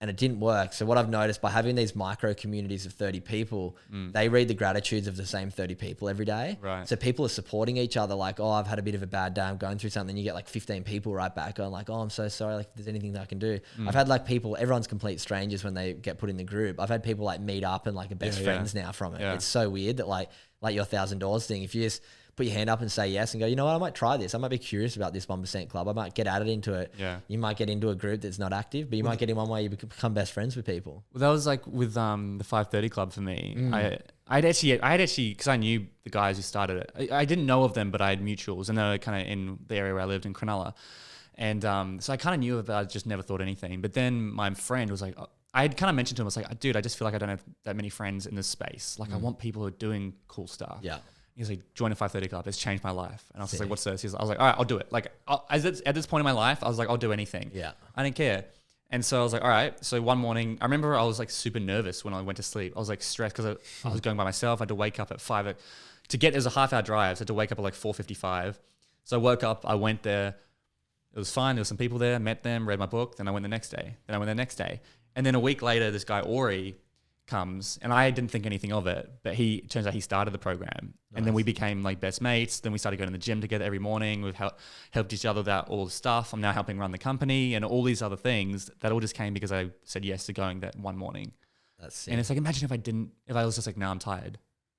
and it didn't work. So what I've noticed by having these micro communities of 30 people, they read the gratitudes of the same 30 people every day. Right. So people are supporting each other. Like, oh, I've had a bit of a bad day. I'm going through something. You get like 15 people right back going like, oh, I'm so sorry. Like if there's anything that I can do. I've had like people, everyone's complete strangers when they get put in the group. I've had people like meet up and like are best friends now from it. Yeah. It's so weird that like your $1,000 thing, if you just put your hand up and say yes and go, you know what, I might try this. I might be curious about this 1% club. I might get added into it. Yeah. You might get into a group that's not active, but you might get in one way you become best friends with people. Well, that was like with the 530 club for me. I had actually, because I knew the guys who started it. I didn't know of them, but I had mutuals and they were kind of in the area where I lived in Cronulla. And so I kind of knew of it, I just never thought anything. But then my friend was like, I had kind of mentioned to him, I was like, dude, I just feel like I don't have that many friends in this space. Like I want people who are doing cool stuff. Yeah. He's like, join a 530 club. It's changed my life. And I was like, what's this? I was like, all right, I'll do it. Like at this point in my life, I was like, I'll do anything. Yeah. I didn't care. And so I was like, all right. So one morning, I remember I was like super nervous when I went to sleep. I was like stressed because I was going by myself. I had to wake up at 5 to get, it was a half-hour drive. So I had to wake up at like 4:55. So I woke up, I went there. It was fine. There were some people there, met them, read my book. Then I went the next day. And then a week later, this guy, Ori, comes, and I didn't think anything of it, but turns out he started the program. Nice. And then we became like best mates. Then we started going to the gym together every morning. We've helped each other with all the stuff. I'm now helping run the company and all these other things. That all just came because I said yes to going that one morning. That's sick. And it's like, imagine if I was just like, no, I'm tired.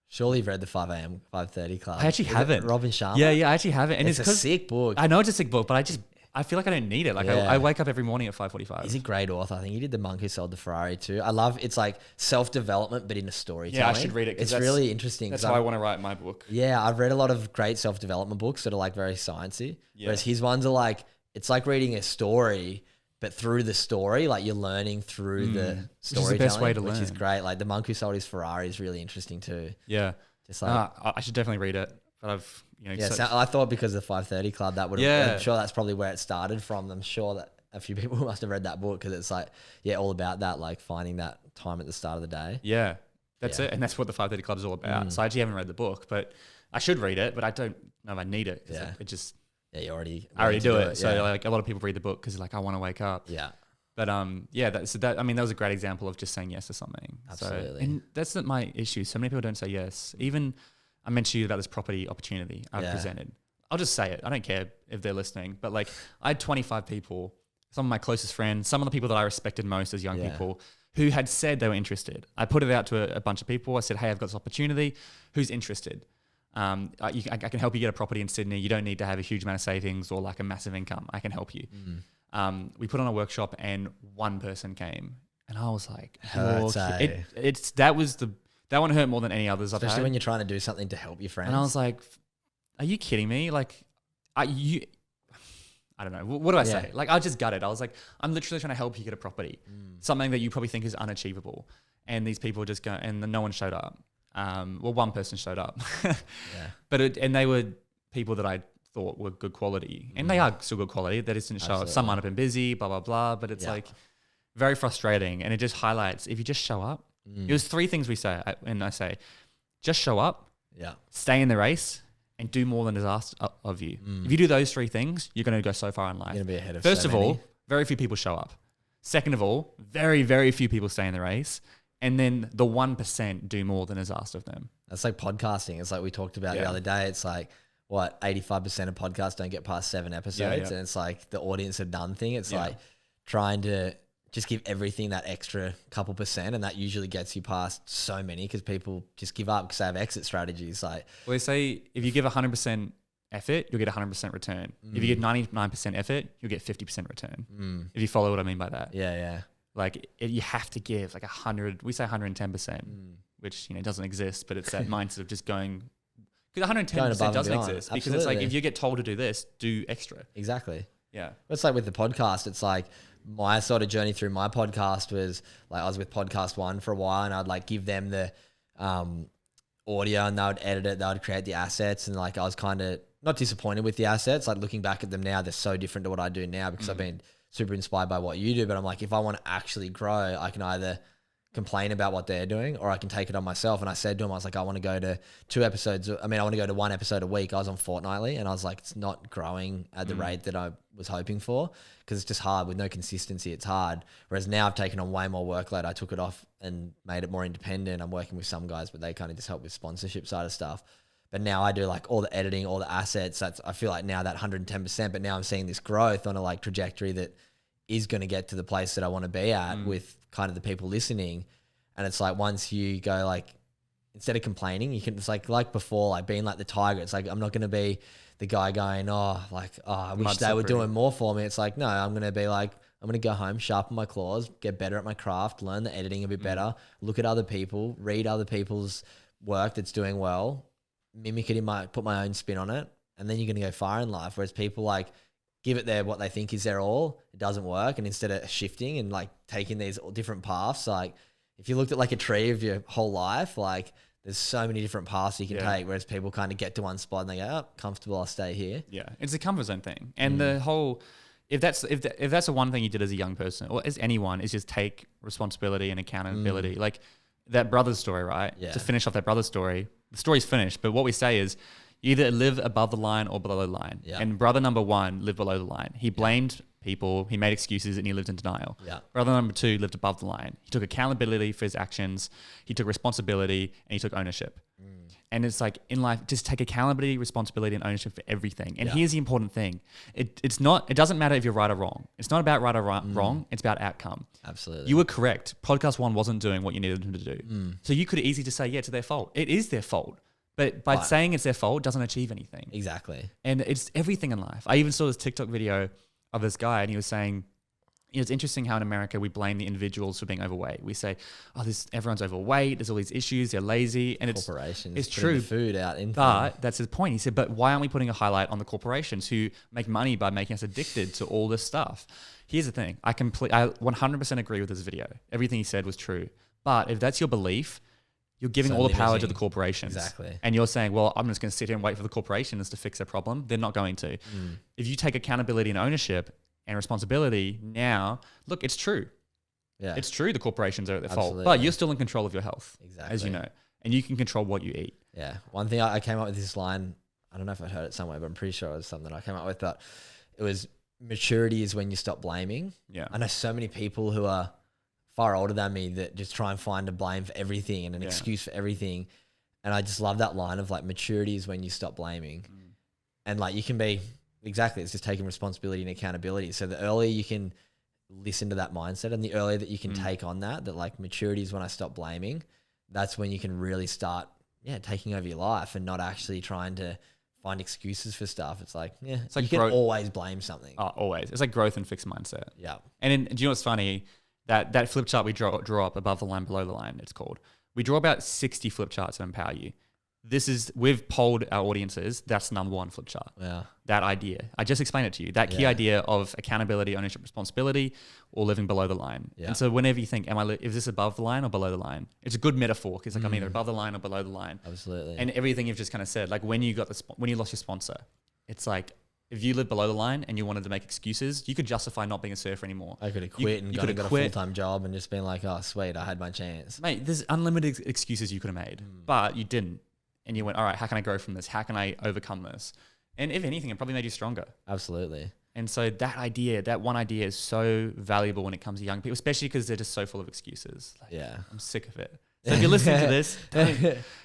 Surely you've read the 5 a.m. 5:30 club. I actually haven't. Robin Sharma? Yeah, I actually haven't. And it's a sick book. I know it's a sick book, but I feel like I don't need it. Like I wake up every morning at 5:45. He's a great author. I think he did The Monk Who Sold the Ferrari too. I love, it's like self-development, but in a storytelling. Yeah, I should read it. It's really interesting. That's how I want to write my book. Yeah, I've read a lot of great self-development books that are like very sciencey. Yeah. Whereas his ones are like, it's like reading a story, but through the story, like you're learning through the storytelling. Which is the best way to learn. Which is great. Like The Monk Who Sold His Ferrari is really interesting too. Yeah. Just like, I should definitely read it. But I thought because of the 530 club, that would have, I'm sure that's probably where it started from. I'm sure that a few people must have read that book because it's like, all about that, like finding that time at the start of the day. Yeah, that's it. And that's what the 530 club is all about. So I actually haven't read the book, but I should read it, but I don't know if I need it. Yeah. It just, I already do it. So like a lot of people read the book because like, I want to wake up. Yeah. But that was a great example of just saying yes to something. Absolutely. So, and that's not my issue. So many people don't say yes. Even I mentioned to you about this property opportunity I've presented. I'll just say it. I don't care if they're listening. But like I had 25 people, some of my closest friends, some of the people that I respected most as young people who had said they were interested. I put it out to a bunch of people. I said, hey, I've got this opportunity. Who's interested? I can help you get a property in Sydney. You don't need to have a huge amount of savings or like a massive income. I can help you. We put on a workshop and one person came and I was like, that one hurt more than any others I've had. Especially when you're trying to do something to help your friends. And I was like, are you kidding me? Like, I don't know. What do I say? Like, I just got it. I was like, I'm literally trying to help you get a property. Something that you probably think is unachievable. And these people just go, and no one showed up. Well, one person showed up. But they were people that I thought were good quality. And they are still good quality. They just didn't show up. Some might have been busy, blah, blah, blah. But it's like very frustrating. And it just highlights, if you just show up, it was 3 things we say. And I say, just show up, stay in the race, and do more than is asked of you. If you do those 3 things, you're going to go so far in life. You're going to be ahead of First of all, very few people show up. Second of all, very, very few people stay in the race. And then the 1% do more than is asked of them. That's like podcasting. It's like we talked about the other day. It's like, 85% of podcasts don't get past 7 episodes. And it's like the audience are done thing. It's like trying to just give everything that extra couple %. And that usually gets you past so many because people just give up because they have exit strategies. Like, well, they say if you give 100% effort, you'll get 100% return. If you give 99% effort, you'll get 50% return. If you follow what I mean by that. Yeah. Like you have to give like 100, we say 110%, which, doesn't exist, but it's that mindset of just going, because 110% doesn't exist. Because it's like, if you get told to do this, do extra. Exactly. Yeah. It's like with the podcast, it's like my sort of journey through my podcast was like, I was with Podcast One for a while and I'd like give them the audio and they would edit it, they would create the assets, and like I was kind of not disappointed with the assets. Like looking back at them now, they're so different to what I do now because I've been super inspired by what you do. But I'm like, if I want to actually grow, I can either complain about what they're doing or I can take it on myself. And I said to him, I was like, I want to go to 2 episodes. I want to go to 1 episode a week. I was on fortnightly and I was like, it's not growing at the rate that I was hoping for because it's just hard with no consistency. It's hard. Whereas now I've taken on way more workload. I took it off and made it more independent. I'm working with some guys, but they kind of just help with sponsorship side of stuff. But now I do like all the editing, all the assets. I feel like now that 110%, but now I'm seeing this growth on a like trajectory that is going to get to the place that I want to be at with kind of the people listening. And it's like, once you go like, instead of complaining, you can, it's like before, like being like the tiger. It's like, I'm not going to be the guy going, I wish they were doing more for me. It's like, no, I'm going to be like, I'm going to go home, sharpen my claws, get better at my craft, learn the editing a bit better, look at other people, read other people's work that's doing well, mimic it put my own spin on it. And then you're going to go far in life. Whereas people like give it what they think is their all, it doesn't work. And instead of shifting and like taking these different paths, like if you looked at like a tree of your whole life, like there's so many different paths you can take, whereas people kind of get to one spot and they go, oh, comfortable, I'll stay here. Yeah. It's a comfort zone thing. And the whole, if that's the one thing you did as a young person or as anyone is just take responsibility and accountability. Like that brother's story, right? Yeah. To finish off that brother's story, the story's finished. But what we say is you either live above the line or below the line. Yeah. And brother number 1 lived below the line. He blamed people, he made excuses, and he lived in denial. Yeah. Brother number 2 lived above the line. He took accountability for his actions, he took responsibility, and he took ownership. And it's like in life, just take accountability, responsibility, and ownership for everything. And here's the important thing. It doesn't matter if you're right or wrong. It's not about right or wrong. It's about outcome. Absolutely. You were correct. Podcast 1 wasn't doing what you needed them to do. So you could easily just say, yeah, it's their fault. It is their fault. But by saying it's their fault, it doesn't achieve anything. Exactly. And it's everything in life. I even saw this TikTok video of this guy and he was saying, it's interesting how in America we blame the individuals for being overweight. We say, everyone's overweight, there's all these issues, they're lazy. And corporations it's true. The food out in but that's his point. He said, but why aren't we putting a highlight on the corporations who make money by making us addicted to all this stuff? Here's the thing. I 100% agree with this video. Everything he said was true. But if that's your belief, you're giving all the power to the corporations. Exactly. And you're saying, well, I'm just going to sit here and wait for the corporations to fix their problem. They're not going to. If you take accountability and ownership and responsibility now, look, it's true. Yeah. It's true the corporations are at their fault, but you're still in control of your health, as you know, and you can control what you eat. Yeah. One thing I came up with this line, I don't know if I heard it somewhere, but I'm pretty sure it was something I came up with, but it was maturity is when you stop blaming. Yeah. I know so many people who are far older than me that just try and find a blame for everything and an excuse for everything. And I just love that line of like, maturity is when you stop blaming. And like, you can be, exactly, it's just taking responsibility and accountability. So the earlier you can listen to that mindset and the earlier that you can take on that like maturity is when I stop blaming, that's when you can really start, taking over your life and not actually trying to find excuses for stuff. It's like, it's like you can always blame something. Oh, always. It's like growth and fixed mindset. Yeah. And do you know what's funny? That flip chart we draw up above the line, below the line, it's called. We draw about 60 flip charts that empower you. We've polled our audiences. That's the number 1 flip chart. Yeah. That idea. I just explained it to you. That key idea of accountability, ownership, responsibility, or living below the line. Yeah. And so whenever you think, is this above the line or below the line? It's a good metaphor because like I'm either above the line or below the line. Absolutely. And everything you've just kind of said, like when you lost your sponsor, it's like, if you lived below the line and you wanted to make excuses, you could justify not being a surfer anymore. I could have quit and got a full-time job and just been like, oh, sweet, I had my chance. Mate, there's unlimited excuses you could have made, but you didn't. And you went, all right, how can I grow from this? How can I overcome this? And if anything, it probably made you stronger. Absolutely. And so that one idea is so valuable when it comes to young people, especially because they're just so full of excuses. Like, I'm sick of it. So if you're listening to this,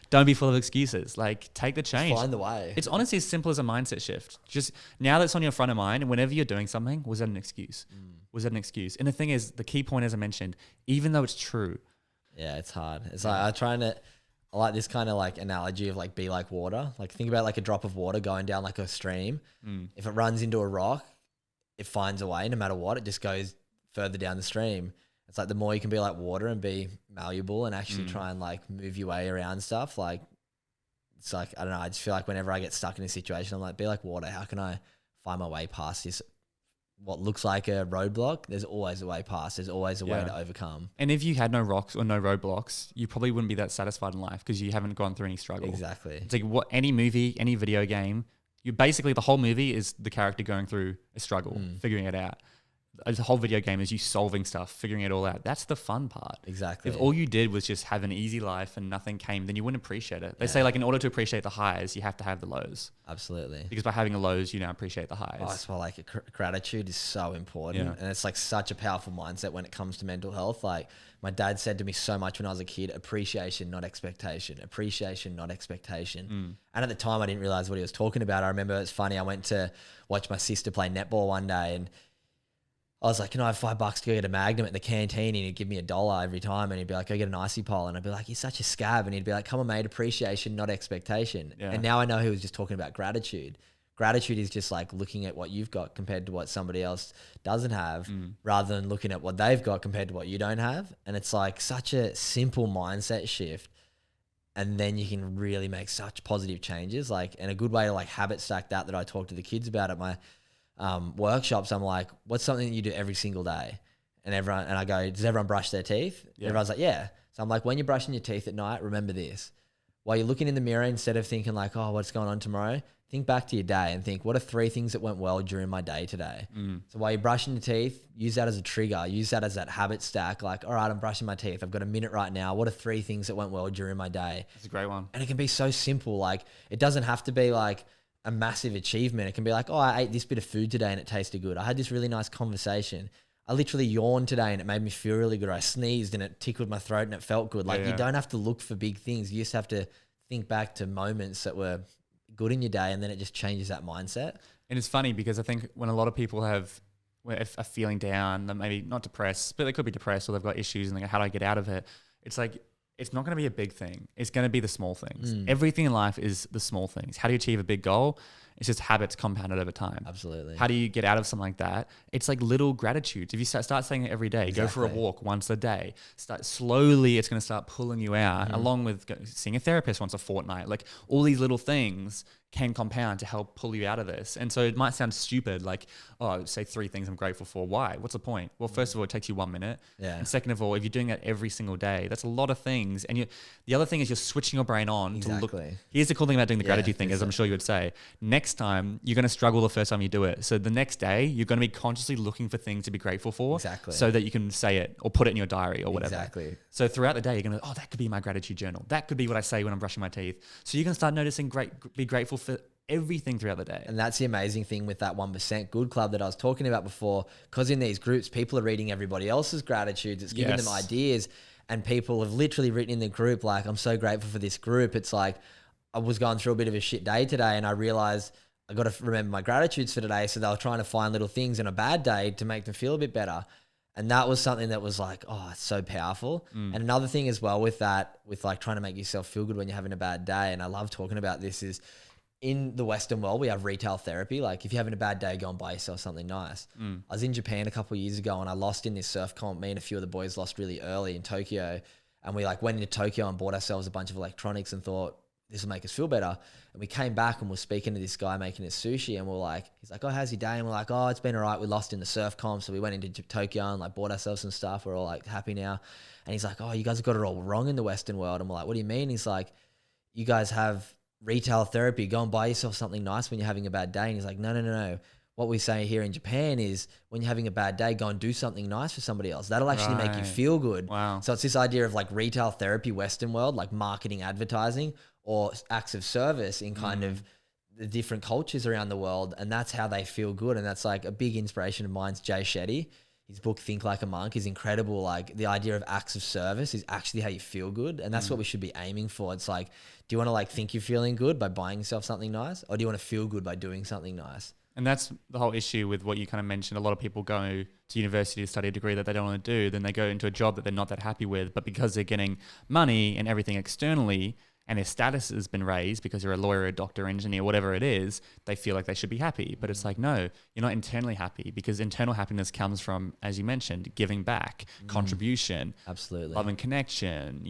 don't be full of excuses. Like, take the change. Just find the way. It's honestly as simple as a mindset shift. Just now that's on your front of mind, and whenever you're doing something, was that an excuse? Was that an excuse? And the thing is, the key point, as I mentioned, even though it's true. Yeah, it's hard. It's like I like this kind of like analogy of like be like water. Like think about like a drop of water going down like a stream. If it runs into a rock, it finds a way no matter what. It just goes further down the stream. It's like the more you can be like water and be malleable and actually try and like move your way around stuff. Like it's like, I don't know. I just feel like whenever I get stuck in a situation, I'm like, be like water. How can I find my way past this what looks like a roadblock, there's always a way past. There's always a way to overcome. And if you had no rocks or no roadblocks, you probably wouldn't be that satisfied in life because you haven't gone through any struggle. Exactly. It's like any movie, any video game, you basically, the whole movie is the character going through a struggle, figuring it out. The whole video game is you solving stuff, figuring it all out. That's the fun part. Exactly. If all you did was just have an easy life and nothing came, then you wouldn't appreciate it. They say like in order to appreciate the highs, you have to have the lows. Absolutely. Because by having the lows, you now appreciate the highs. Oh, that's why like gratitude is so important. And it's like such a powerful mindset when it comes to mental health. Like my dad said to me so much when I was a kid, appreciation, not expectation. Appreciation, not expectation. And at the time I didn't realize what he was talking about. I remember it's funny, I went to watch my sister play netball one day and I was like, can I have $5 to go get a Magnum at the canteen? And he'd give me $1 every time. And he'd be like, go get an icy pole. And I'd be like, you're such a scab. And he'd be like, come on, mate, appreciation, not expectation. Yeah. And now I know he was just talking about gratitude. Gratitude is just like looking at what you've got compared to what somebody else doesn't have, rather than looking at what they've got compared to what you don't have. And it's like such a simple mindset shift. And then you can really make such positive changes. Like, and a good way to like habit stack that I talk to the kids about at my workshops, I'm like, what's something that you do every single day? And I go, does everyone brush their teeth? Yeah. Everyone's like, yeah. So I'm like, when you're brushing your teeth at night, remember this. While you're looking in the mirror, instead of thinking like, oh, what's going on tomorrow? Think back to your day and think, what are 3 things that went well during my day today? So while you're brushing your teeth, use that as a trigger. Use that as that habit stack. Like, all right, I'm brushing my teeth. I've got a minute right now. What are 3 things that went well during my day? That's a great one. And it can be so simple. Like, it doesn't have to be like a massive achievement. It can be like, oh, I ate this bit of food today and it tasted good. I had this really nice conversation. I literally yawned today and it made me feel really good. I sneezed and it tickled my throat and it felt good. Like, you don't have to look for big things. You just have to think back to moments that were good in your day, and then it just changes that mindset. And it's funny because I think when a lot of people are feeling down, they're maybe not depressed, but they could be depressed or they've got issues and they go, how do I get out of it? It's like, it's not going to be a big thing. It's going to be the small things. Everything in life is the small things. How do you achieve a big goal? It's just habits compounded over time. Absolutely. How do you get out of something like that? It's like little gratitudes. If you start saying it every day, go for a walk once a day, start slowly, it's going to start pulling you out, along with seeing a therapist once a fortnight. Like, all these little things can compound to help pull you out of this. And so it might sound stupid, like, oh, say 3 things I'm grateful for. Why? What's the point? Well, first of all, it takes you 1 minute. Yeah. And second of all, if you're doing that every single day, that's a lot of things. And the other thing is you're switching your brain on to look. Here's the cool thing about doing the gratitude thing, as I'm sure you would say. Next time, you're going to struggle the first time you do it. So the next day, you're going to be consciously looking for things to be grateful for. Exactly. So that you can say it or put it in your diary or whatever. Exactly. So throughout the day, you're going to, oh, that could be my gratitude journal. That could be what I say when I'm brushing my teeth. So you're going to start noticing be grateful for everything throughout the day. And that's the amazing thing with that 1% Good Club that I was talking about before, because in these groups, people are reading everybody else's gratitudes. It's giving them ideas, and people have literally written in the group, like, I'm so grateful for this group. It's like, I was going through a bit of a shit day today and I realized I got to remember my gratitudes for today. So they were trying to find little things in a bad day to make them feel a bit better. And that was something that was like, oh, it's so powerful. And another thing as well with that, with like trying to make yourself feel good when you're having a bad day, and I love talking about this, is in the Western world, we have retail therapy. Like, if you're having a bad day, go and buy yourself something nice. I was in Japan a couple of years ago and I lost in this surf comp. Me and a few of the boys lost really early in Tokyo. And we like went into Tokyo and bought ourselves a bunch of electronics and thought, this will make us feel better. And we came back and we're speaking to this guy making us sushi, and we're like, he's like, oh, how's your day? And we're like, oh, it's been all right. We lost in the surf comp. So we went into Tokyo and like bought ourselves some stuff. We're all like happy now. And he's like, oh, you guys have got it all wrong in the Western world. And we're like, what do you mean? He's like, you guys have retail therapy. Go and buy yourself something nice when you're having a bad day. And he's like, no. What we say here in Japan is when you're having a bad day, go and do something nice for somebody else. That'll actually make you feel good. Wow. So it's this idea of like retail therapy, Western world, like marketing, advertising, or acts of service in kind of the different cultures around the world. And that's how they feel good. And that's like a big inspiration of mine's Jay Shetty. His book, Think Like a Monk, is incredible. Like, the idea of acts of service is actually how you feel good. And that's what we should be aiming for. It's like, do you want to like think you're feeling good by buying yourself something nice? Or do you want to feel good by doing something nice? And that's the whole issue with what you kind of mentioned. A lot of people go to university to study a degree that they don't want to do. Then they go into a job that they're not that happy with. But because they're getting money and everything externally, and their status has been raised because you're a lawyer, a doctor, engineer, whatever it is, they feel like they should be happy. But it's like, no, you're not internally happy, because internal happiness comes from, as you mentioned, giving back, contribution, absolutely, love and connection,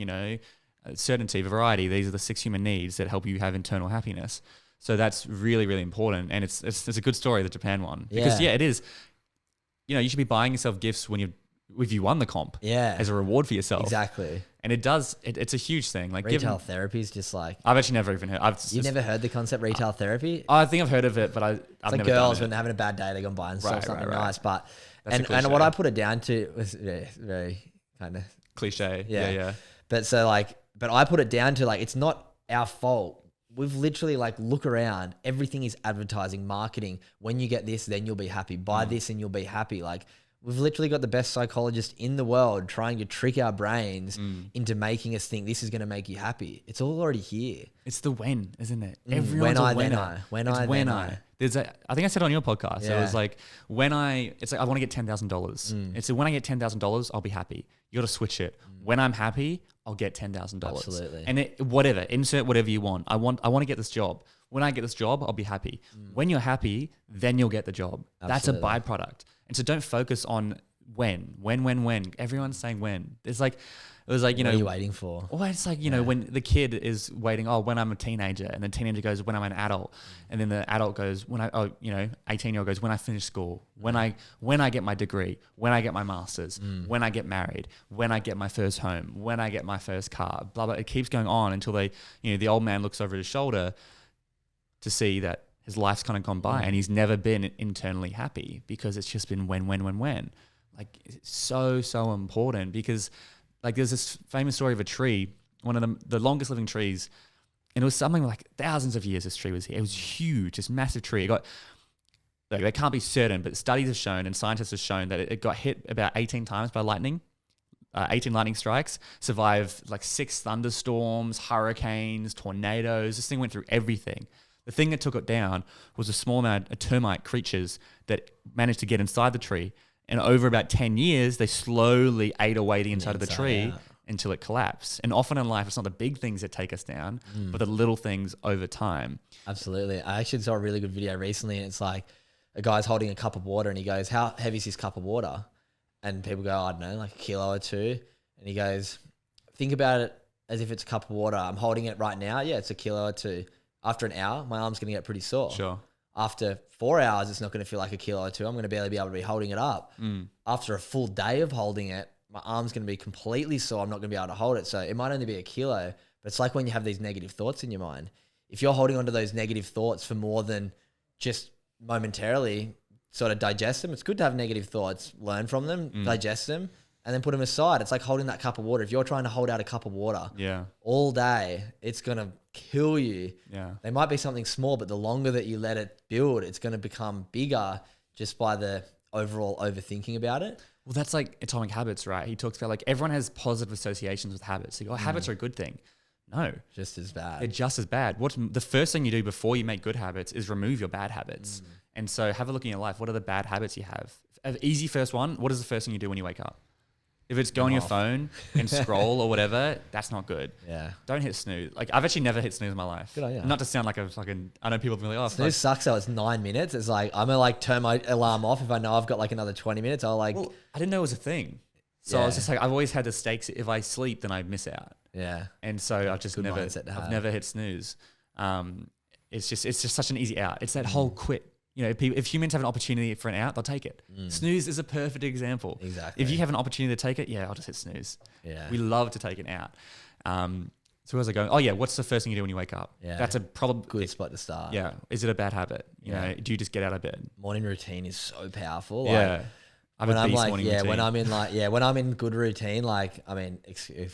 certainty, variety. These are the 6 human needs that help you have internal happiness. So that's really, really important. And it's a good story, the Japan one. Because it is. you should be buying yourself gifts when if you won the comp, as a reward for yourself. Exactly. And it's a huge thing. Like retail therapy is just like, I've actually never even heard. You've never heard the concept retail therapy? I think I've heard of it, but I've like never girls done when they're having a bad day, they go and buy themselves something nice. But and what I put it down to was very kind of cliche. Yeah. But I put it down to like, it's not our fault. We've literally like, look around, everything is advertising, marketing. When you get this, then you'll be happy. Buy this and you'll be happy. Like, we've literally got the best psychologist in the world trying to trick our brains into making us think this is going to make you happy. It's all already here. It's the when, isn't it? Everyone's a winner. When I. There's I think I said on your podcast, it was like, it's like, I want to get $10,000. It's when I get $10,000, I'll be happy. You got to switch it. When I'm happy, I'll get $10,000. Absolutely. And insert whatever you want. I want to get this job. When I get this job, I'll be happy. When you're happy, then you'll get the job. Absolutely. That's a byproduct. And so don't focus on when. Everyone's saying when. It was like, what are you waiting for? Well, it's like, when the kid is waiting, when I'm a teenager, and the teenager goes, when I'm an adult. And then the adult goes, 18-year-old goes, when I finish school, when I get my degree, when I get my master's, when I get married, when I get my first home, when I get my first car, blah, blah. It keeps going on until the old man looks over his shoulder to see that his life's kind of gone by and he's never been internally happy because it's just been when. Like, it's so, so important because like there's this famous story of a tree, one of the longest living trees, and it was something like thousands of years this tree was here. It was huge, this massive tree. They can't be certain, but studies have shown and scientists have shown that it got hit about 18 times by lightning. 18 lightning strikes, survived like 6 thunderstorms, hurricanes, tornadoes. This thing went through everything. The thing that took it down was a small amount of termite creatures that managed to get inside the tree. And over about 10 years, they slowly ate away the inside of the tree until it collapsed. And often in life, it's not the big things that take us down, but the little things over time. Absolutely. I actually saw a really good video recently, and it's like a guy's holding a cup of water and he goes, how heavy is this cup of water? And people go, I don't know, like a kilo or 2. And he goes, think about it as if it's a cup of water. I'm holding it right now. Yeah, it's a kilo or 2. After an hour, my arm's going to get pretty sore. Sure. After 4 hours, it's not going to feel like a kilo or 2. I'm going to barely be able to be holding it up. After a full day of holding it, my arm's going to be completely sore. I'm not going to be able to hold it. So it might only be a kilo, but it's like when you have these negative thoughts in your mind. If you're holding onto those negative thoughts for more than just momentarily, sort of digest them. It's good to have negative thoughts, learn from them, digest them, and then put them aside. It's like holding that cup of water. If you're trying to hold out a cup of water all day, it's going to kill you. Yeah. They might be something small, but the longer that you let it build, it's going to become bigger just by the overall overthinking about it. Well, that's like Atomic Habits, right? He talks about like everyone has positive associations with habits. Like, habits are a good thing. No. Just as bad. They're just as bad. What's the first thing you do before you make good habits is remove your bad habits. And so have a look in your life. What are the bad habits you have? An easy first one. What is the first thing you do when you wake up? If it's go on your phone and scroll or whatever, that's not good. Yeah. Don't hit snooze. Like, I've actually never hit snooze in my life. Good idea. Not to sound like a fucking, I know people be like, oh, snooze sucks though. It's 9 minutes. It's like, I'm going to like turn my alarm off. If I know I've got like another 20 minutes, I'll like. Well, I didn't know it was a thing. So I was just like, I've always had the stakes. If I sleep, then I miss out. Yeah. And so I've just I've never hit snooze. It's just such an easy out. It's that whole quit. You know, if humans have an opportunity for an out, they'll take it. Snooze is a perfect example. Exactly. If you have an opportunity to take it, I'll just hit snooze. Yeah. We love to take it out. So where was I going? Oh yeah, what's the first thing you do when you wake up? Yeah. That's a probably good spot to start. Yeah. Is it a bad habit? You know, do you just get out of bed? Morning routine is so powerful. Like, when I'm like, when I'm in like, when I'm in good routine, like, I mean,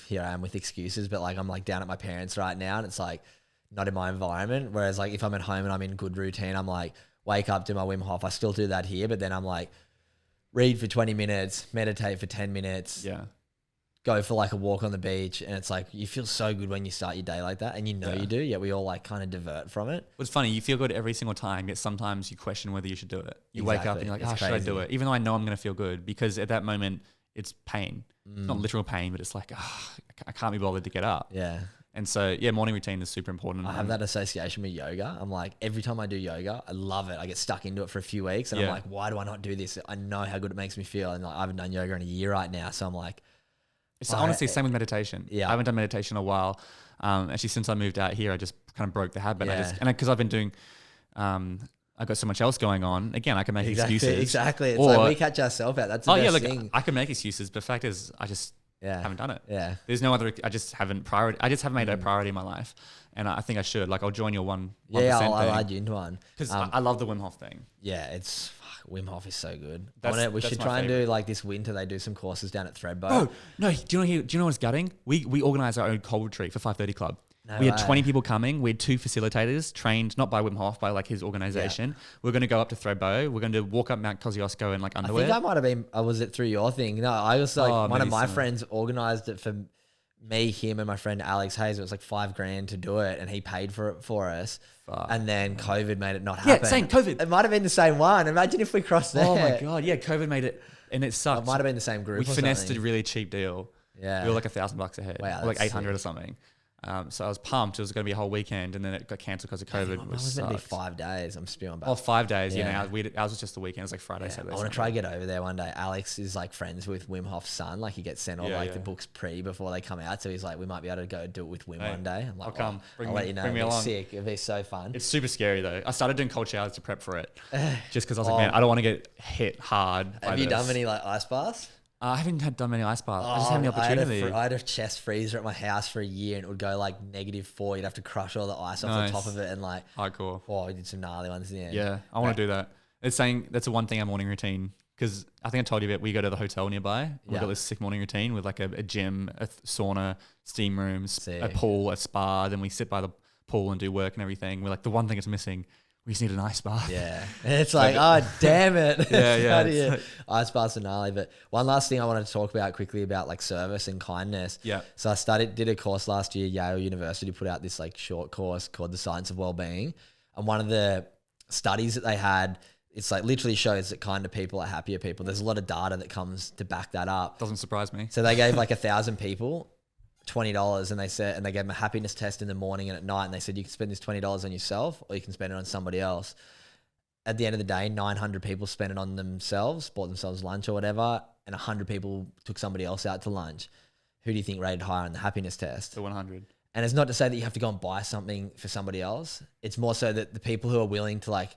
here I am with excuses, but like, I'm like down at my parents right now and it's like not in my environment. Whereas like if I'm at home and I'm in good routine, I'm like, wake up, do my Wim Hof. I still do that here, but then I'm like, read for 20 minutes, meditate for 10 minutes. Yeah. Go for like a walk on the beach. And it's like, you feel so good when you start your day like that. And you know you do, yet we all like kind of divert from it. It's funny. You feel good every single time, yet sometimes you question whether you should do it. You wake up and you're like, should I do it? Even though I know I'm going to feel good, because at that moment it's pain. It's not literal pain, but it's like, I can't be bothered to get up. Yeah. And so, morning routine is super important. I have that association with yoga. I'm like, every time I do yoga, I love it. I get stuck into it for a few weeks and I'm like, why do I not do this? I know how good it makes me feel. And like, I haven't done yoga in a year right now. So I'm like, it's honestly the same with meditation. Yeah. I haven't done meditation in a while. Actually, since I moved out here, I just kind of broke the habit. Because I've been doing, I I've got so much else going on. Again, I can make excuses. Exactly. It's like we catch ourselves out. That's the best thing. I can make excuses, but the fact is I just haven't done it. Yeah. There's no other, I just haven't made it a priority in my life. And I think I should. Like, I'll join your 1% I'll add you into one. Because I love the Wim Hof thing. Yeah, Wim Hof is so good. We should try and do like this winter. They do some courses down at Threadbow. Oh no! Do you know what's gutting? We organise our own cold retreat for 5:30 Club. We had 20 people coming. We had 2 facilitators trained not by Wim Hof, by like his organisation. Yeah. We're going to go up to Threadbow. We're going to walk up Mount Kosciuszko in like underwear. I think I might have been. Was it through your thing? No, I was like one of my friends organised it for me, him, and my friend Alex Hayes. It was like $5,000 to do it, and he paid for it for us. And then COVID made it not happen. Yeah, same COVID. It might have been the same one. Imagine if we crossed there. Oh my god, yeah, COVID made it, and it sucked. It might have been the same group. We finessed a really cheap deal. Yeah, we were like $1,000 ahead. Wow, or like 800 or something. So I was pumped. It was going to be a whole weekend, and then it got cancelled because of COVID. It was meant to be 5 days. I'm spewing back. Oh, 5 days. Yeah. Ours was just the weekend. It was like Friday, Saturday. I want to try to get over there one day. Alex is like friends with Wim Hof's son. Like he gets sent all the books before they come out. So he's like, we might be able to go do it with Wim one day. I'm like, I'll come. I'll let you know. Bring me along. Sick. It'll be so fun. It's super scary though. I started doing cold showers to prep for it, just because I was like, man, I don't want to get hit hard. Have you done many like ice baths? I haven't done many ice baths. I just haven't the opportunity. I had a chest freezer at my house for a year, and it would go like -4. You'd have to crush all the ice off the top of it, and like, cool. Oh, we did some gnarly ones in the end. Yeah, I want to do that. It's saying that's the one thing our morning routine, because I think I told you that we go to the hotel nearby. We've got this sick morning routine with like a gym, a sauna, steam rooms, a pool, a spa. Then we sit by the pool and do work and everything. We're like, the one thing that's missing, we just need an ice bath. Yeah. It's like, oh, damn it. Yeah. Ice baths are gnarly. But one last thing I wanted to talk about quickly about like service and kindness. Yeah. So I did a course last year. Yale University put out this like short course called The Science of Wellbeing. And one of the studies that they had, it's like literally shows that kinder people are happier people. There's a lot of data that comes to back that up. Doesn't surprise me. So they gave like 1,000 people $20, and they gave them a happiness test in the morning and at night, and they said you can spend this $20 on yourself or you can spend it on somebody else. At the end of the day, 900 people spent it on themselves, bought themselves lunch or whatever, and 100 people took somebody else out to lunch. Who do you think rated higher on the happiness test? The 100. And it's not to say that you have to go and buy something for somebody else. It's more so that the people who are willing to like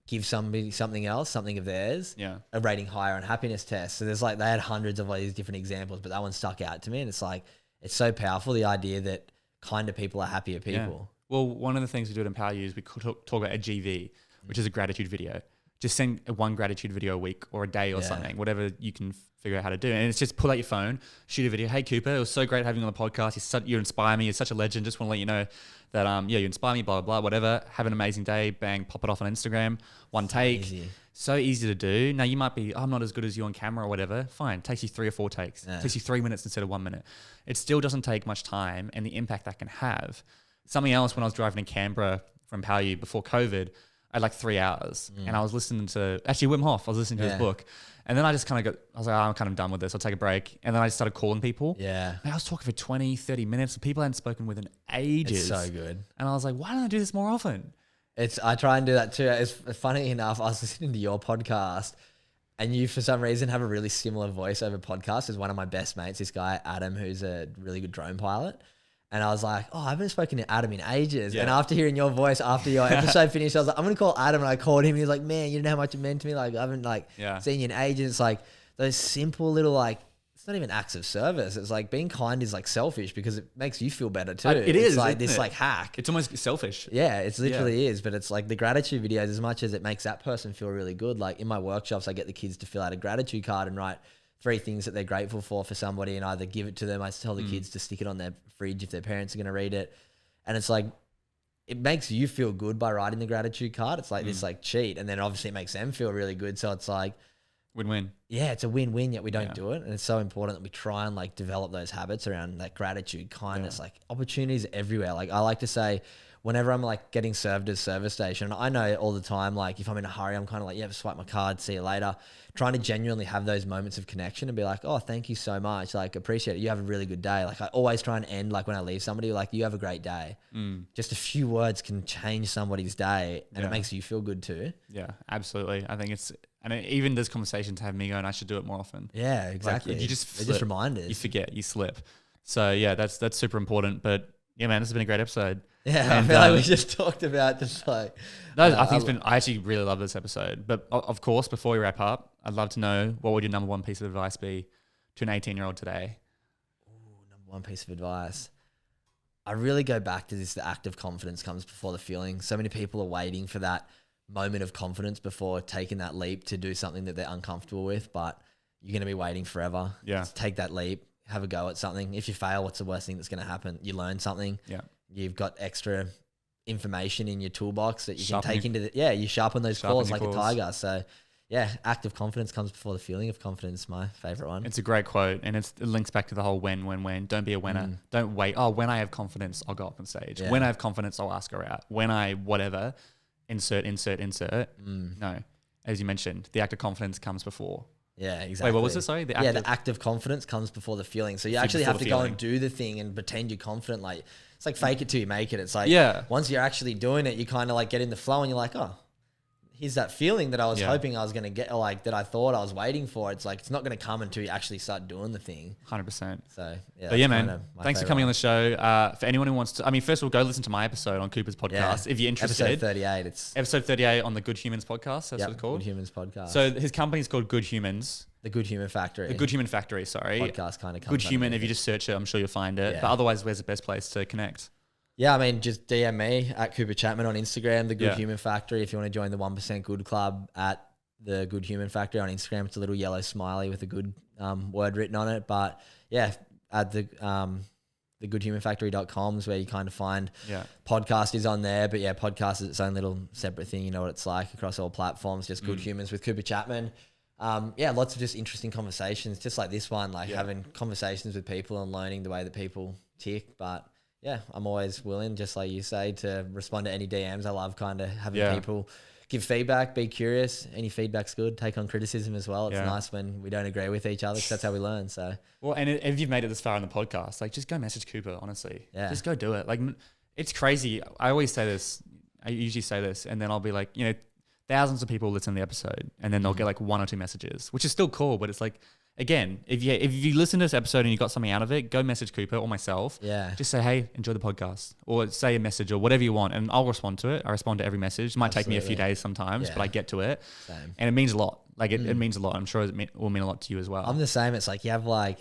give somebody something else, something of theirs, are rating higher on happiness tests. So there's like, they had hundreds of all these different examples, but that one stuck out to me, and it's like, it's so powerful, the idea that kinder people are happier people. Yeah. Well, one of the things we do at Empower You is we could talk about a GV, which is a gratitude video. Just send one gratitude video a week or a day or something, whatever you can figure out how to do. And it's just pull out your phone, shoot a video. Hey, Cooper, it was so great having you on the podcast. You inspire me. You're such a legend. Just want to let you know that, you inspire me, blah, blah, blah, whatever. Have an amazing day. Bang, pop it off on Instagram. One take. So easy to do. Now you might be, I'm not as good as you on camera or whatever. Fine. Takes you 3 or 4 takes. Yeah. Takes you 3 minutes instead of 1 minute. It still doesn't take much time, and the impact that can have. Something else, when I was driving to Canberra from Empower You before COVID, I had like 3 hours and I was listening to, actually Wim Hof, I was listening to his book. And then I just kind of I was like, I'm kind of done with this. I'll take a break. And then I just started calling people. Yeah. And I was talking for 20, 30 minutes. People I hadn't spoken with in ages. It's so good. And I was like, why don't I do this more often? I try and do that too. It's funny enough, I was listening to your podcast, and you for some reason have a really similar voiceover podcast as one of my best mates, this guy Adam, who's a really good drone pilot. And I was like, oh, I haven't spoken to Adam in ages. Yeah. And after hearing your voice, after your episode finished, I was like, I'm going to call Adam. And I called him. He was like, man, you don't know how much it meant to me. Like, I haven't seen you in ages. It's like those simple little it's not even acts of service. It's like being kind is like selfish because it makes you feel better too. It's like this like hack. It's almost selfish. Yeah, it's literally is. But it's like the gratitude videos, as much as it makes that person feel really good. Like in my workshops, I get the kids to fill out a gratitude card and write 3 things that they're grateful for somebody, and either give it to them. I tell the kids to stick it on their fridge if their parents are going to read it. And it's like, it makes you feel good by writing the gratitude card. It's like this like cheat. And then obviously it makes them feel really good. So it's like, win-win. Yeah, it's a win-win, yet we don't do it. And it's so important that we try and like develop those habits around like gratitude, kindness, like opportunities everywhere. Like I like to say, whenever I'm like getting served at a service station, I know all the time, like if I'm in a hurry, I'm kind of like, yeah, swipe my card, see you later. Trying to genuinely have those moments of connection and be like, oh, thank you so much. Like, appreciate it. You have a really good day. Like I always try and end, like when I leave somebody, like you have a great day. Just a few words can change somebody's day, and it makes you feel good too. Yeah, absolutely. I think even this conversation to have me going, I should do it more often. Yeah, exactly. Like, they're just reminders. You forget, you slip. So yeah, that's super important. But Yeah, man, this has been a great episode. Yeah, and I feel like we just talked about just like. No, I think it's been. I actually really love this episode. But of course, before we wrap up, I'd love to know what would your number one piece of advice be to an 18-year-old today? Ooh, number one piece of advice. I really go back to this: the act of confidence comes before the feeling. So many people are waiting for that moment of confidence before taking that leap to do something that they're uncomfortable with, but you're going to be waiting forever. Yeah. Just take that leap, have a go at something. If you fail, what's the worst thing that's going to happen? You learn something. Yeah. You've got extra information in your toolbox that you can take into you sharpen those claws like a tiger. So yeah, act of confidence comes before the feeling of confidence. My favorite one. It's a great quote, and it links back to the whole when. Don't be a winner. Don't wait. Oh, when I have confidence, I'll go up on stage. Yeah. When I have confidence, I'll ask her out. When I whatever, insert. No, as you mentioned, the act of confidence comes before. Yeah, exactly. Wait, what was it? Sorry, the act of confidence comes before the feeling. So you actually have to go and do the thing and pretend you're confident. Like it's like fake it till you make it. It's like once you're actually doing it, you kind of like get in the flow and you're like, oh, here's that feeling that I was hoping I was going to get, like that I thought I was waiting for. It's like it's not going to come until you actually start doing the thing. 100%. So yeah, but yeah, man. Thanks for coming on the show. For anyone who wants to, I mean, first of all, go listen to my episode on Cooper's podcast if you're interested. Episode 38. It's episode 38 on the Good Humans podcast. That's what it's called. Good Humans podcast. So his company's called Good Humans. The Good Human Factory. The Good Human Factory. Sorry. Podcast kind of comes Good Human. If you just search it, I'm sure you'll find it. Yeah. But otherwise, where's the best place to connect? Yeah, I mean, just DM me at Cooper Chapman on Instagram, The Good Human Factory. If you want to join the 1% Good Club at The Good Human Factory on Instagram, it's a little yellow smiley with a good word written on it. But yeah, at the goodhumanfactory.com is where you kind of find podcast is on there. But yeah, podcast is its own little separate thing. You know what it's like across all platforms, just Good Humans with Cooper Chapman. Lots of just interesting conversations, just like this one, like having conversations with people and learning the way that people tick. But yeah, I'm always willing, just like you say, to respond to any DMs. I love kind of having people give feedback, be curious. Any feedback's good. Take on criticism as well. It's nice when we don't agree with each other because that's how we learn. So well, and if you've made it this far in the podcast, like just go message Cooper, honestly. Yeah. Just go do it. Like it's crazy. I always say this. I usually say this and then I'll be like, you know, thousands of people listen to the episode and then they'll get like one or two messages, which is still cool, but it's like, again, if you listen to this episode and you got something out of it, go message Cooper or myself. Yeah. Just say, hey, enjoy the podcast, or say a message or whatever you want, and I'll respond to it. I respond to every message. It might take me a few days sometimes, but I get to it. Same. And it means a lot. Like it means a lot. I'm sure it will mean a lot to you as well. I'm the same. It's like you have like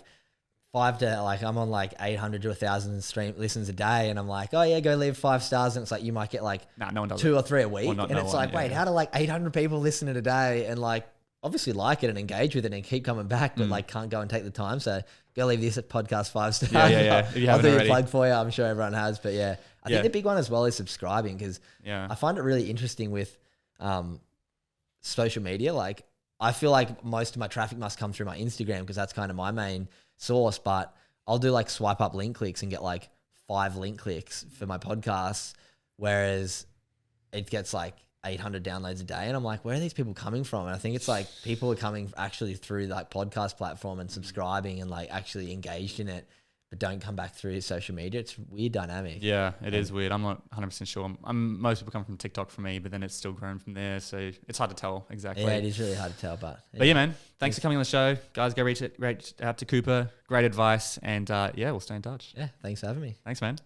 I'm on like 800 to 1,000 listens a day, and I'm like, oh yeah, go leave 5 stars, and it's like you might get like no one does 2 or 3 a week, and it's like, wait, how do like 800 people listen in a day and like obviously like it and engage with it and keep coming back, but like can't go and take the time. So go leave this podcast 5 stars. Yeah. If you I'll do already. a plug for you. I'm sure everyone has, but yeah, I think the big one as well is subscribing, because I find it really interesting with social media. Like I feel like most of my traffic must come through my Instagram because that's kind of my main source, but I'll do like swipe up link clicks and get like 5 link clicks for my podcasts, whereas it gets like 800 downloads a day, and I'm like, where are these people coming from? And I think it's like people are coming actually through like podcast platform and subscribing and like actually engaged in it, but don't come back through social media. It's a weird dynamic. Yeah, it is weird. I'm not 100% sure. Most people come from TikTok for me, but then it's still grown from there, so it's hard to tell exactly. Yeah, it is really hard to tell, but yeah, man, thanks for coming on the show, guys. Go reach out to Cooper. Great advice, and we'll stay in touch. Yeah, thanks for having me. Thanks, man.